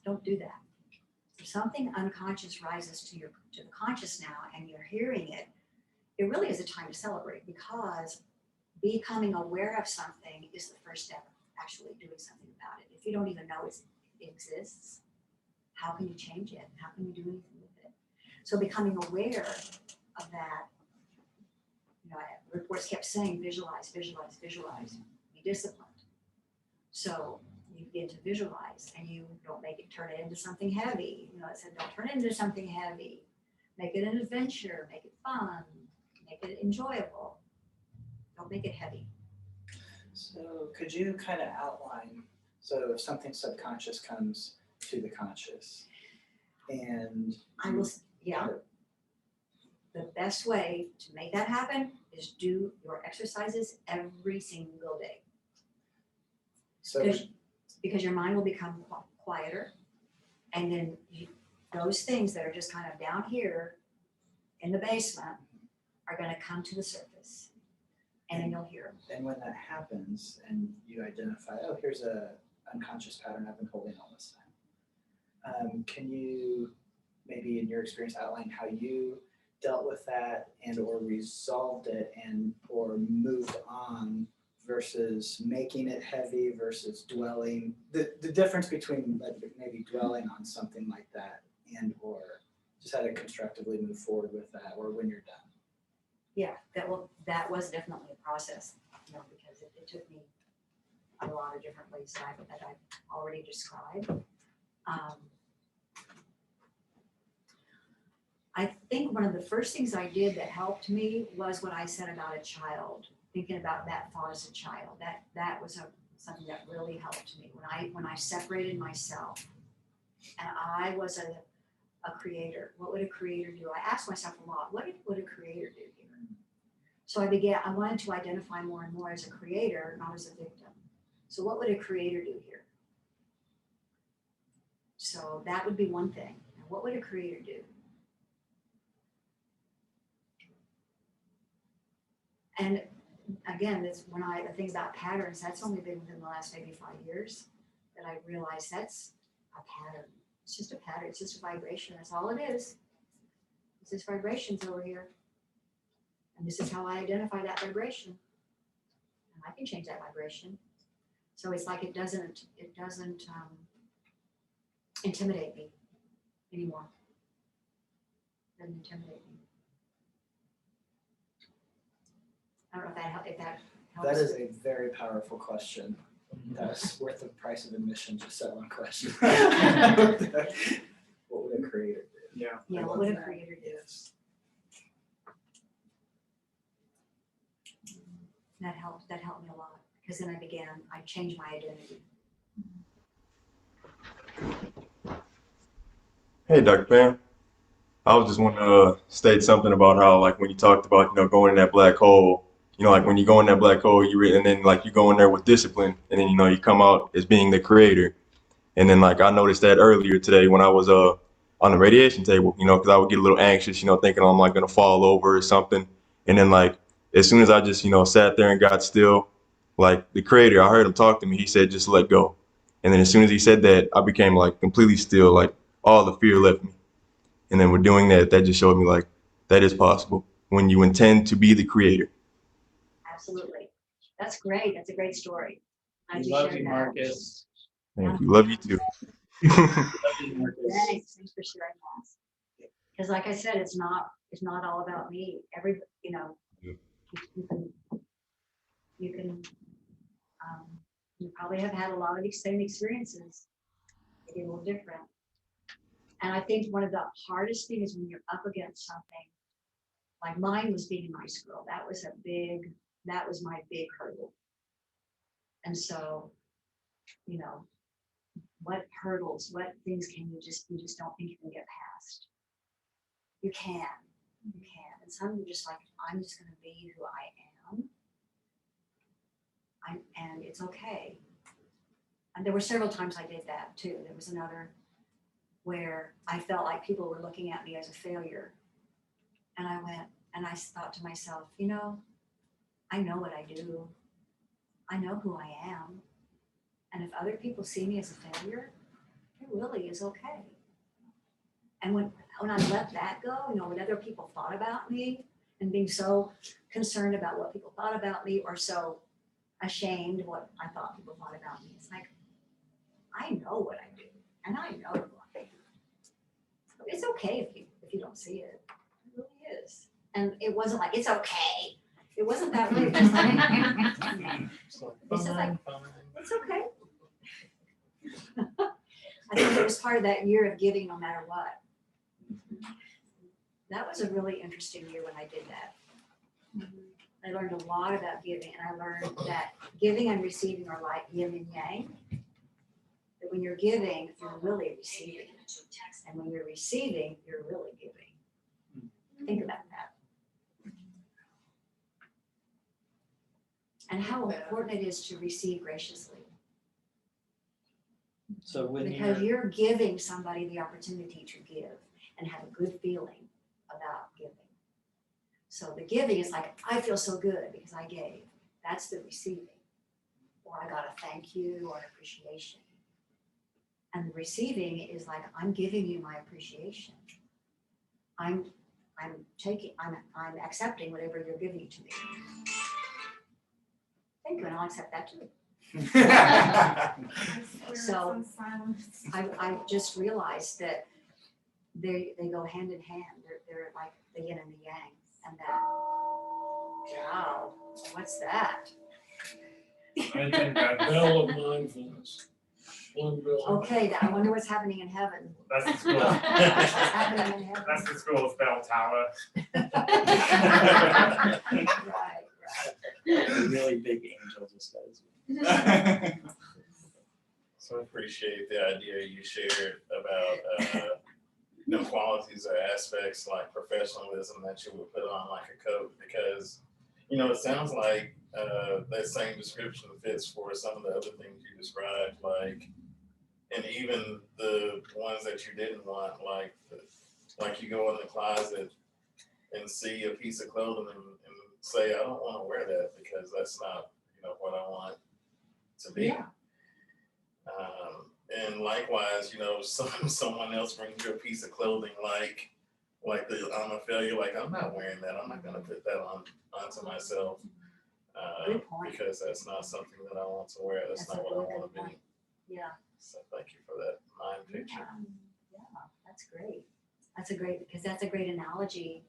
Don't do that. If something unconscious rises to the conscious now and you're hearing it, it really is a time to celebrate, because becoming aware of something is the first step of actually doing something about it. If you don't even know it exists, how can you change it? How can you do anything with it? So becoming aware of that, reports kept saying, visualize, visualize, visualize, be disciplined. So you begin to visualize and you don't turn it into something heavy. It said, don't turn it into something heavy. Make it an adventure, make it fun, make it enjoyable. Don't make it heavy. So could you kind of outline, so if something subconscious comes to the conscious and the best way to make that happen is do your exercises every single day. So Because your mind will become quieter, and then those things that are just kind of down here in the basement are going to come to the surface, and then you'll hear them. and when that happens and you identify, oh, here's a unconscious pattern I've been holding all this time. Can you maybe in your experience outline how you dealt with that and or resolved it and or moved on versus making it heavy versus dwelling, the difference between maybe dwelling on something like that and or just how to constructively move forward with that or when you're done? Yeah, that was definitely a process, because it took me a lot of different ways that I've already described. I think one of the first things I did that helped me was what I said about a child, thinking about that thought as a child. That was something that really helped me when I separated myself and I was a creator. What would a creator do? I asked myself a lot, what would a creator do here? So I wanted to identify more and more as a creator, not as a victim. So what would a creator do here? So that would be one thing. What would a creator do? And again, the thing about patterns, that's only been within the last maybe 5 years that I realized that's a pattern. It's just a pattern, it's just a vibration, that's all it is. It's just vibrations over here. And this is how I identify that vibration. And I can change that vibration. So it's like it doesn't intimidate me anymore. Doesn't intimidate me. I don't know if that helps. That is a very powerful question. That's worth the price of admission, just that one question. What would a creator do? Yeah. Yeah, I what love would a that. creator do? Yes. That helped me a lot, because then I changed my identity. Hey, Dr. Pam. I was just wanting to state something about how, like, when you talked about, going in that black hole, like when you go in that black hole, and then like you go in there with discipline, and then, you come out as being the creator. And then, like, I noticed that earlier today when I was on the radiation table, because I would get a little anxious, thinking I'm like gonna fall over or something. And then, like, as soon as I just, sat there and got still, like the creator, I heard him talk to me. He said, just let go. And then as soon as he said that, I became like completely still, like all the fear left me. And then with doing that, that just showed me like that is possible when you intend to be the creator. Absolutely. That's great. That's a great story. We love you, Marcus. Thank you. Love you too. Love you, Marcus. Thanks for sharing that. Because like I said, it's not all about me. You can you probably have had a lot of the same experiences, maybe a little different. And I think one of the hardest things is when you're up against something, like mine was being in high school. That was my big hurdle. And so, what hurdles, what things can you just don't think you can get past? You can. And some you're just like, I'm just gonna be who I am. And it's okay. And there were several times I did that too. There was another where I felt like people were looking at me as a failure. And I went and I thought to myself, I know what I do. I know who I am. And if other people see me as a failure, it really is okay. And when I let that go, when other people thought about me and being so concerned about what people thought about me or so ashamed of what I thought people thought about me, it's like, I know what I do and I know who I am. It's okay if you don't see it. It really is. And it wasn't like, it's okay. It wasn't that way. It's just like, it's okay. I think it was part of that year of giving no matter what. That was a really interesting year when I did that. I learned a lot about giving, and I learned that giving and receiving are like yin and yang. That when you're giving, you're really receiving. And when you're receiving, you're really giving. Think about that. And how important it is to receive graciously. So when Because you're giving somebody the opportunity to give and have a good feeling about giving. So the giving is like, I feel so good because I gave. That's the receiving. Or I got a thank you or appreciation. And the receiving is like, I'm giving you my appreciation. I'm accepting whatever you're giving to me. Thank you, and I'll accept that too. So I just realized that they go hand in hand. They're like the yin and the yang. And that, wow, what's that? I think that's, Bell of mindfulness. One bell. Okay, I wonder what's happening in heaven. that's the school. What's happening in heaven? That's the school's bell tower. Right. really big angel just goes. So I appreciate the idea you shared about, qualities or aspects like professionalism that you would put on like a coat, because, it sounds like that same description fits for some of the other things you described, like, and even the ones that you didn't want, like you go in the closet and see a piece of clothing and say, I don't want to wear that because that's not, what I want to be. Yeah. and likewise, you know, someone else brings you a piece of clothing like the I'm a failure, like I'm not wearing that. I'm not gonna put that onto myself. Good point. Because that's not something that I want to wear. That's That's not a what I really want good to be. point. Yeah. So thank you for that mind picture. Yeah, that's great. That's a great, because that's a great analogy.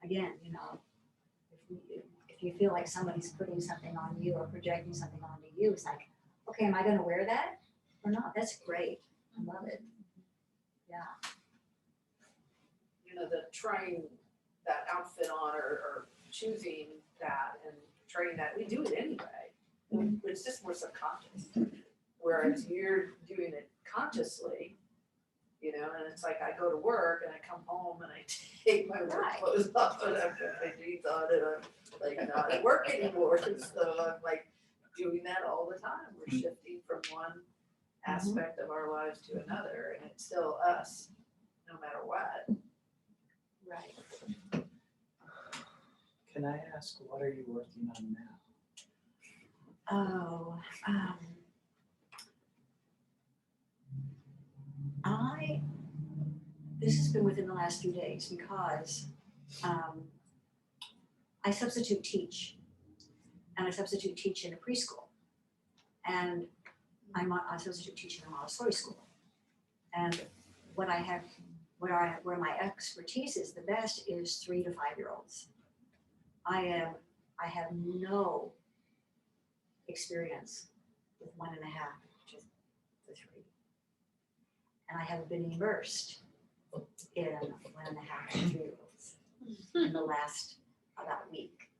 Again, you know, if you feel like somebody's putting something on you or projecting something onto you, it's like, okay, am I gonna wear that or not? That's great. I love it. Yeah. You know, the trying that outfit on or choosing that and trying that, we do it anyway. It's just more subconscious. Whereas you're doing it consciously, you know, and it's like I go to work and I come home and I take my work Right. clothes off and I put my jeans on and I'm like not at work anymore. So I'm like doing that all the time. We're shifting from one aspect of our lives to another, and it's still us, no matter what. Right. Can I ask, what are you working on now? Oh, this has been within the last few days because I substitute teach, and I substitute teach in a preschool, and I substitute teach in a Montessori school. And where my expertise is the best is 3 to 5 year olds. I have no experience with 1.5, which is the 3. And I have been immersed in 1.5 and 3 year olds in the last about week.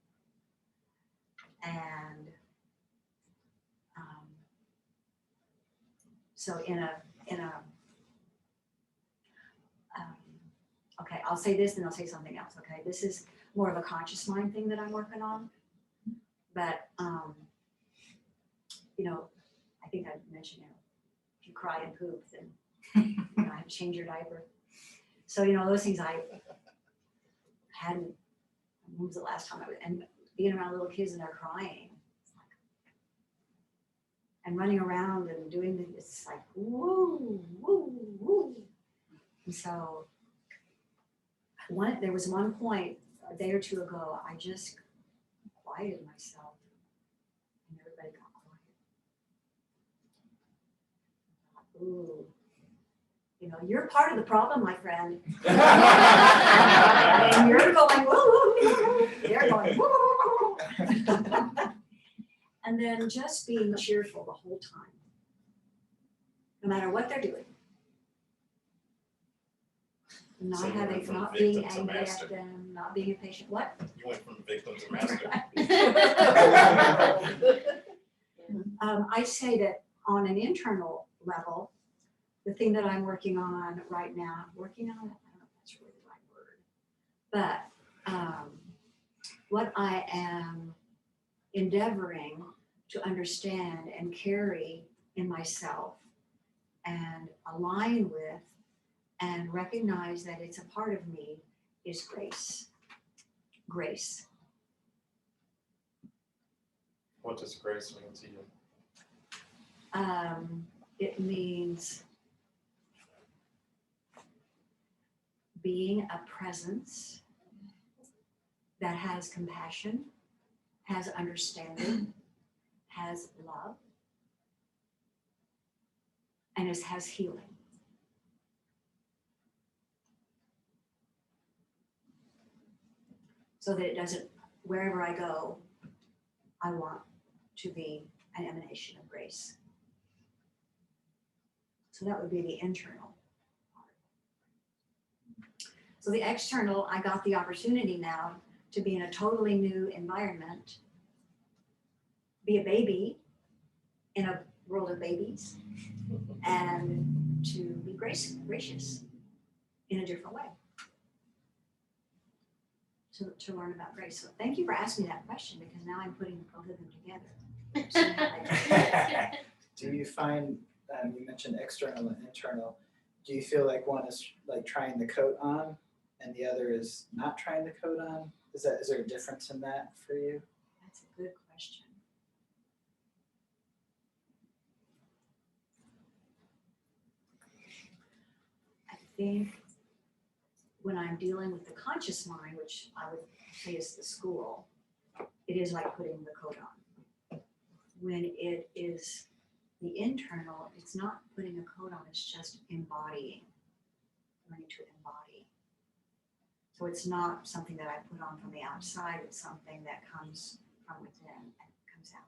And so okay, I'll say this and I'll say something else, okay? This is more of a conscious mind thing that I'm working on. But, you know, I think I mentioned, you know, if you cry and poop, then, you know, I have to change your diaper. So, you know, those things I hadn't, when was the last time and being around little kids and they're crying. And running around and doing it's like, woo, woo, woo. And so, there was one point a day or two ago, I just quieted myself and everybody got quiet. Ooh, you know, you're part of the problem, my friend. And you're going, woo, woo, they're going, woo. And then just being cheerful the whole time, no matter what they're doing. Not So you went having, from not victim being to angry master. at them, not being impatient. What? You went from victim to master. I say that on an internal level, the thing that I'm working on right now, I don't know if that's really the right word, but what I am endeavoring to understand and carry in myself and align with and recognize that it's a part of me is grace. Grace. What does grace mean to you? It means being a presence that has compassion, has understanding, has love, and has healing. So that it doesn't, wherever I go, I want to be an emanation of grace. So that would be the internal part. So the external, I got the opportunity now to be in a totally new environment, be a baby in a world of babies, and to be gracious in a different way. To learn about grace. So thank you for asking that question, because now I'm putting both of them together. See how they Do you find, you mentioned external and internal, do you feel like one is like trying the coat on and the other is not trying the coat on? Is there a difference in that for you? That's a good question. think when I'm dealing with the conscious mind, which I would say is the school, it is like putting the coat on. When it is the internal, it's not putting a coat on, it's just embodying, learning to embody. So it's not something that I put on from the outside, it's something that comes from within and comes out.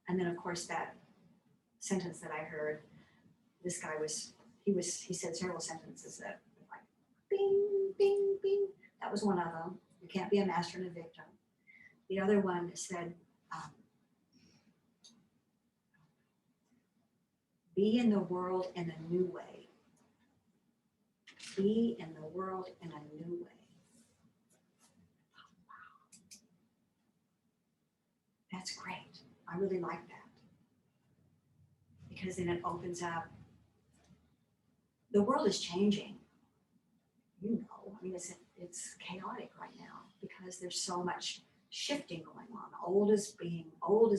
And then, of course, that sentence that I heard, this guy he said several sentences that were like, bing, bing, bing. That was one of them. You can't be a master and a victim. The other one said, be in the world in a new way. Be in the world in a new way. Wow. That's great. I really like that. Because then it opens up. The world is changing. You know, I mean, it's chaotic right now because there's so much shifting going on. Old is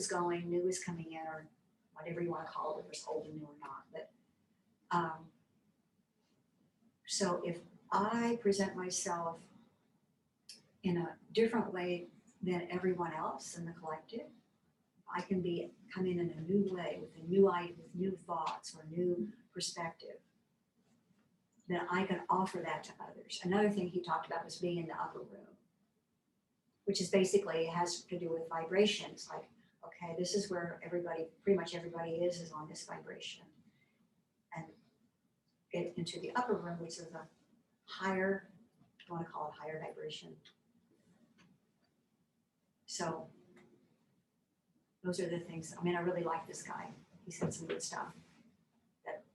going, new is coming in, or whatever you want to call it, whether it's old and new or not. But so if I present myself in a different way than everyone else in the collective, I can come in a new way with a new idea, with new thoughts or new perspective. Then I can offer that to others. Another thing he talked about was being in the upper room, which is basically has to do with vibrations. Like, okay, this is where pretty much everybody is on this vibration. And get into the upper room, which is a higher, I want to call it higher vibration. So those are the things. I mean, I really like this guy. He said some good stuff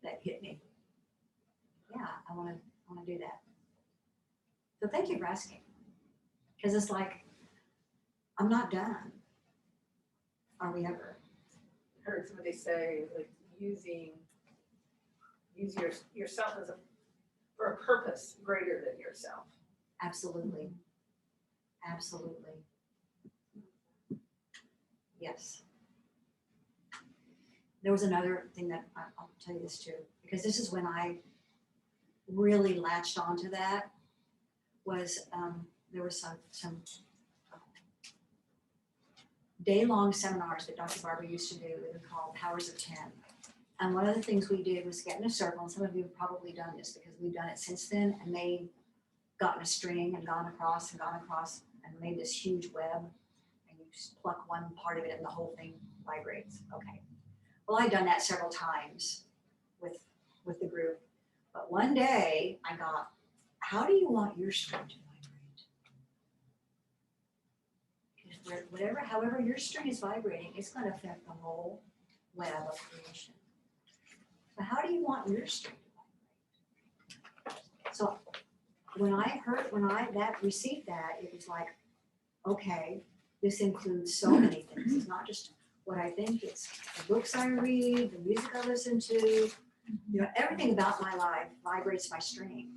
that hit me. Yeah, I want to do that. So thank you for asking. Because it's like, I'm not done. Are we ever? I heard somebody say, like, use yourself for a purpose greater than yourself. Absolutely. Absolutely. Yes. There was another thing that I'll tell you this too, because this is when I really latched onto that, was there was some day-long seminars that Dr. Barber used to do that were called Powers of 10. And one of the things we did was get in a circle, and some of you have probably done this because we've done it since then, and they got in a string and gone across and made this huge web, and you just pluck one part of it and the whole thing vibrates. Okay. Well, I'd done that several times with the group, but one day I got, how do you want your string to vibrate? However your string is vibrating, it's going to affect the whole web of creation. So how do you want your string to vibrate? So when I received that, it was like, okay, this includes so many things. It's not just what I think, it's the books I read, the music I listen to, everything about my life vibrates my string.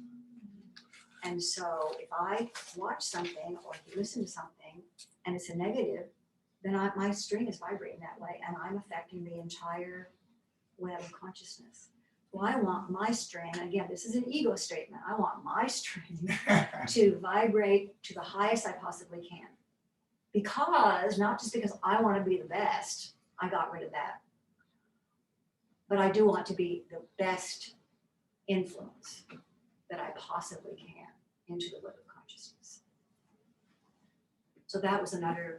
And so if I watch something or listen to something and it's a negative, then my string is vibrating that way and I'm affecting the entire web of consciousness. Well, I want my string, again, this is an ego statement, I want my string to vibrate to the highest I possibly can. Because, not just because I want to be the best, I got rid of that. But I do want to be the best influence that I possibly can into the web of consciousness. So that was another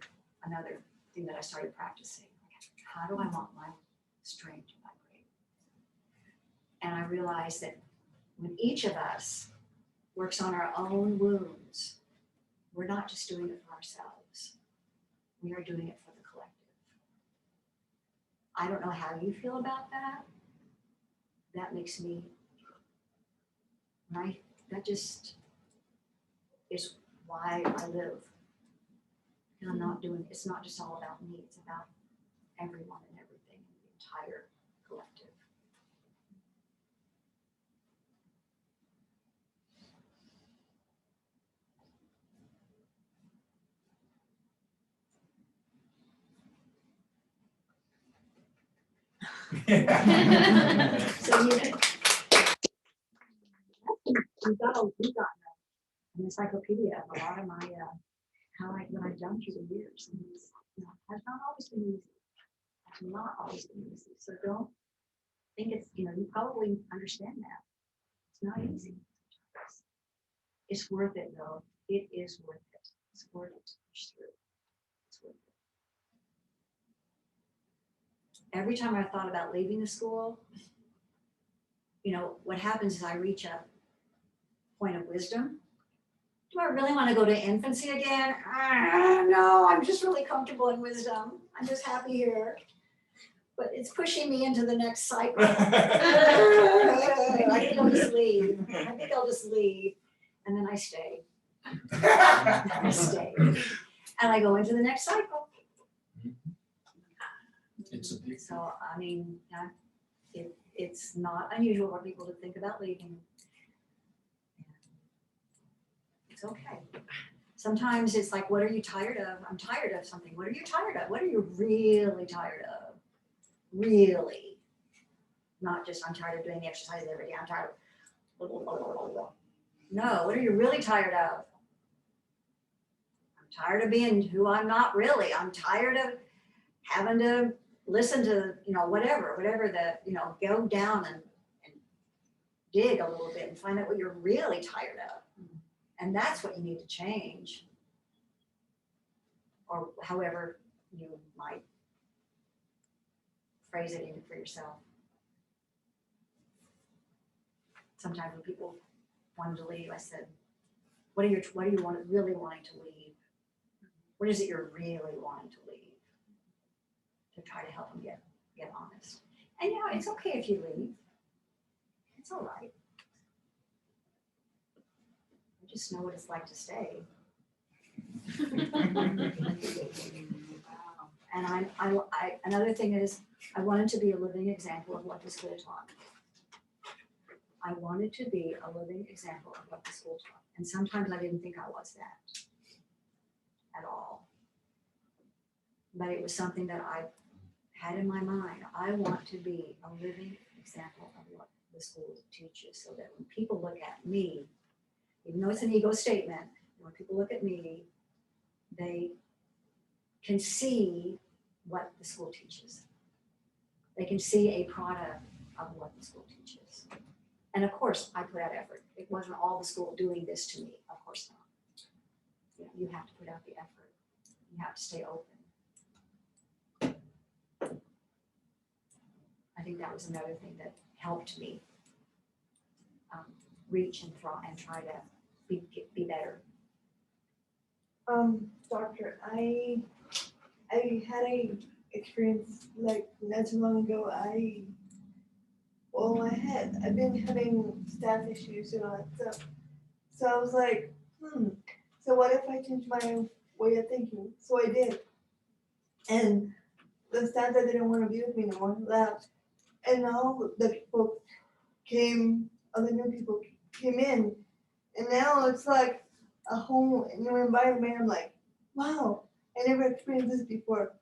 thing that I started practicing. How do I want my string to vibrate? And I realized that when each of us works on our own wounds, we're not just doing it for ourselves. We are doing it for the collective. I don't know how you feel about that. That makes me, right? That just is why I live. And I'm not doing, it's not just all about me, it's about everyone and everything, the entire collective. So you got an encyclopedia of a lot of my, what I've done through the years. And it's, has not always been easy. Has not always been easy. So don't think it's, you probably understand that. It's not easy. It's worth it though. It is worth it. It's worth it to push through. It's worth it. Every time I thought about leaving the school, what happens is I reach a point of wisdom. Do I really want to go to infancy again? No, I'm just really comfortable in wisdom. I'm just happy here. But it's pushing me into the next cycle. I think I'll just leave. And then I stay. I stay. And I go into the next cycle. It's a big. So, it's not unusual for people to think about leaving. It's okay. Sometimes it's like, what are you tired of? I'm tired of something. What are you tired of? What are you really tired of? Really. Not just, I'm tired of doing the exercise every day. I'm tired of. No, what are you really tired of? I'm tired of being who I'm not really. I'm tired of having to listen to, whatever the, go down and dig a little bit and find out what you're really tired of. And that's what you need to change. Or however you might phrase it even for yourself. Sometimes when people wanted to leave, I said, what do you really wanting to leave? What is it you're really wanting to leave? To try to help them get honest. And it's okay if you leave. It's all right. I just know what it's like to stay. And I another thing is I wanted to be a living example of what the school taught. I wanted to be a living example of what the school taught. And sometimes I didn't think I was that at all. But it was something that I had in my mind. I want to be a living example of what the school teaches so that when people look at me, even though it's an ego statement, when people look at me, they can see what the school teaches. They can see a product of what the school teaches. And of course, I put out effort. It wasn't all the school doing this to me. Of course not. You have to put out the effort. You have to stay open. I think that was another thing that helped me reach and try to be better. Doctor, I had a experience like not too long ago. I've been having staff issues and all that stuff. So I was like, so what if I change my way of thinking? So I did. And the staff that didn't want to be with me no more left. And all the people other new people came in. And now it's like a whole new environment. I'm like, wow, I never experienced this before.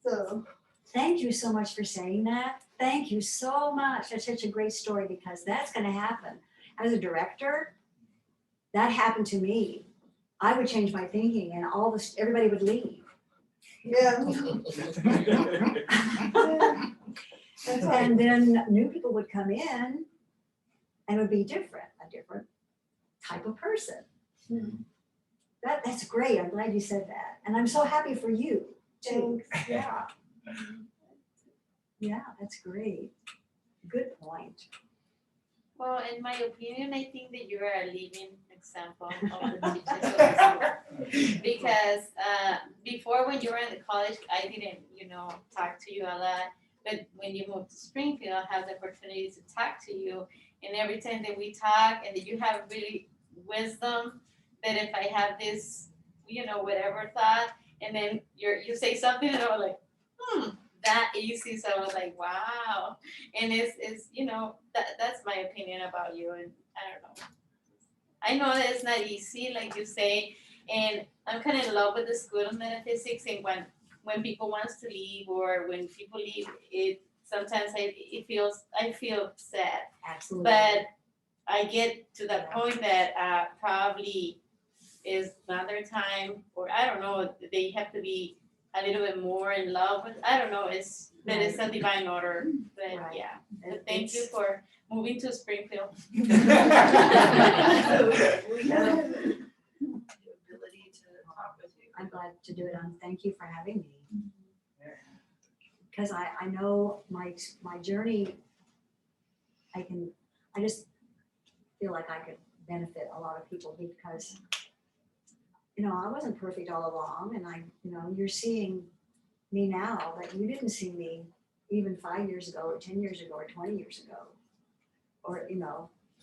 So Thank you so much for saying that. Thank you so much. That's such a great story because that's going to happen. As a director, that happened to me. I would change my thinking and everybody would leave. yeah. That's right. And then new people would come in and it would be a different type of person. That's great. I'm glad you said that. And I'm so happy for you too. Thanks. Yeah. Yeah, that's great. Good point. Well, in my opinion, I think that you are a living example of the teachers of the school. Because before when you were in the college, I didn't, talk to you a lot. But when you moved to Springfield, I have the opportunity to talk to you. And every time that we talk and that you have really wisdom, that if I have this, whatever thought, and then you say something and I'm like, that easy. So I was like, wow. And it's that's my opinion about you. And I don't know. I know that it's not easy, like you say, and I'm kind of in love with the school of metaphysics. And when people wants to leave or when people leave, it sometimes I feel sad. Absolutely. But I get to the point that probably is not their time, or I don't know, they have to be a little bit more in love with, I don't know, it's a divine order, but Right. yeah. But thank you for moving to Springfield. We have the ability to talk with you. I'm glad to do it on, thank you for having me. Because I know my journey, I just feel like I could benefit a lot of people because, I wasn't perfect all along, and you're seeing me now that you didn't see me even 5 years ago, or 10 years ago, or 20 years ago, or,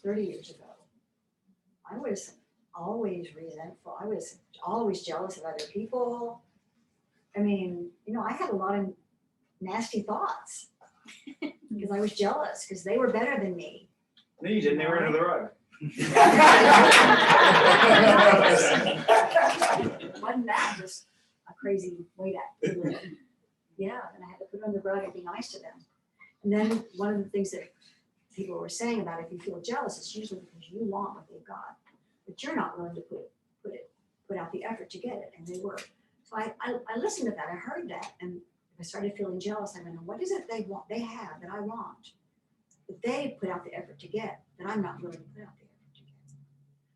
30 years ago. I was always resentful. I was always jealous of other people. I mean, I had a lot of nasty thoughts because I was jealous because they were better than me. No, you didn't, they were under the rug. Wasn't that just a crazy way to live? Yeah, and I had to put it on the rug and be nice to them. And then one of the things that people were saying about if you feel jealous, it's usually because you want what they've got, but you're not willing to put out the effort to get it, and they were. So I listened to that, I heard that, and I started feeling jealous. I went, what is it they have that I want, that they put out the effort to get, that I'm not willing to put out the effort to get.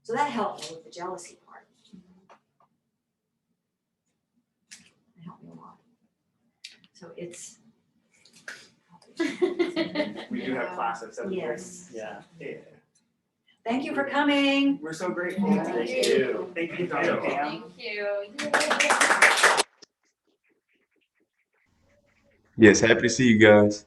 So that helped me with the jealousy part. It helped me a lot. So it's. We do have class at 7:30. Yes. Yeah. Thank you for coming. We're so grateful. Thank you. Thank you, Dr. Pam. Thank you. Yes, happy to see you guys.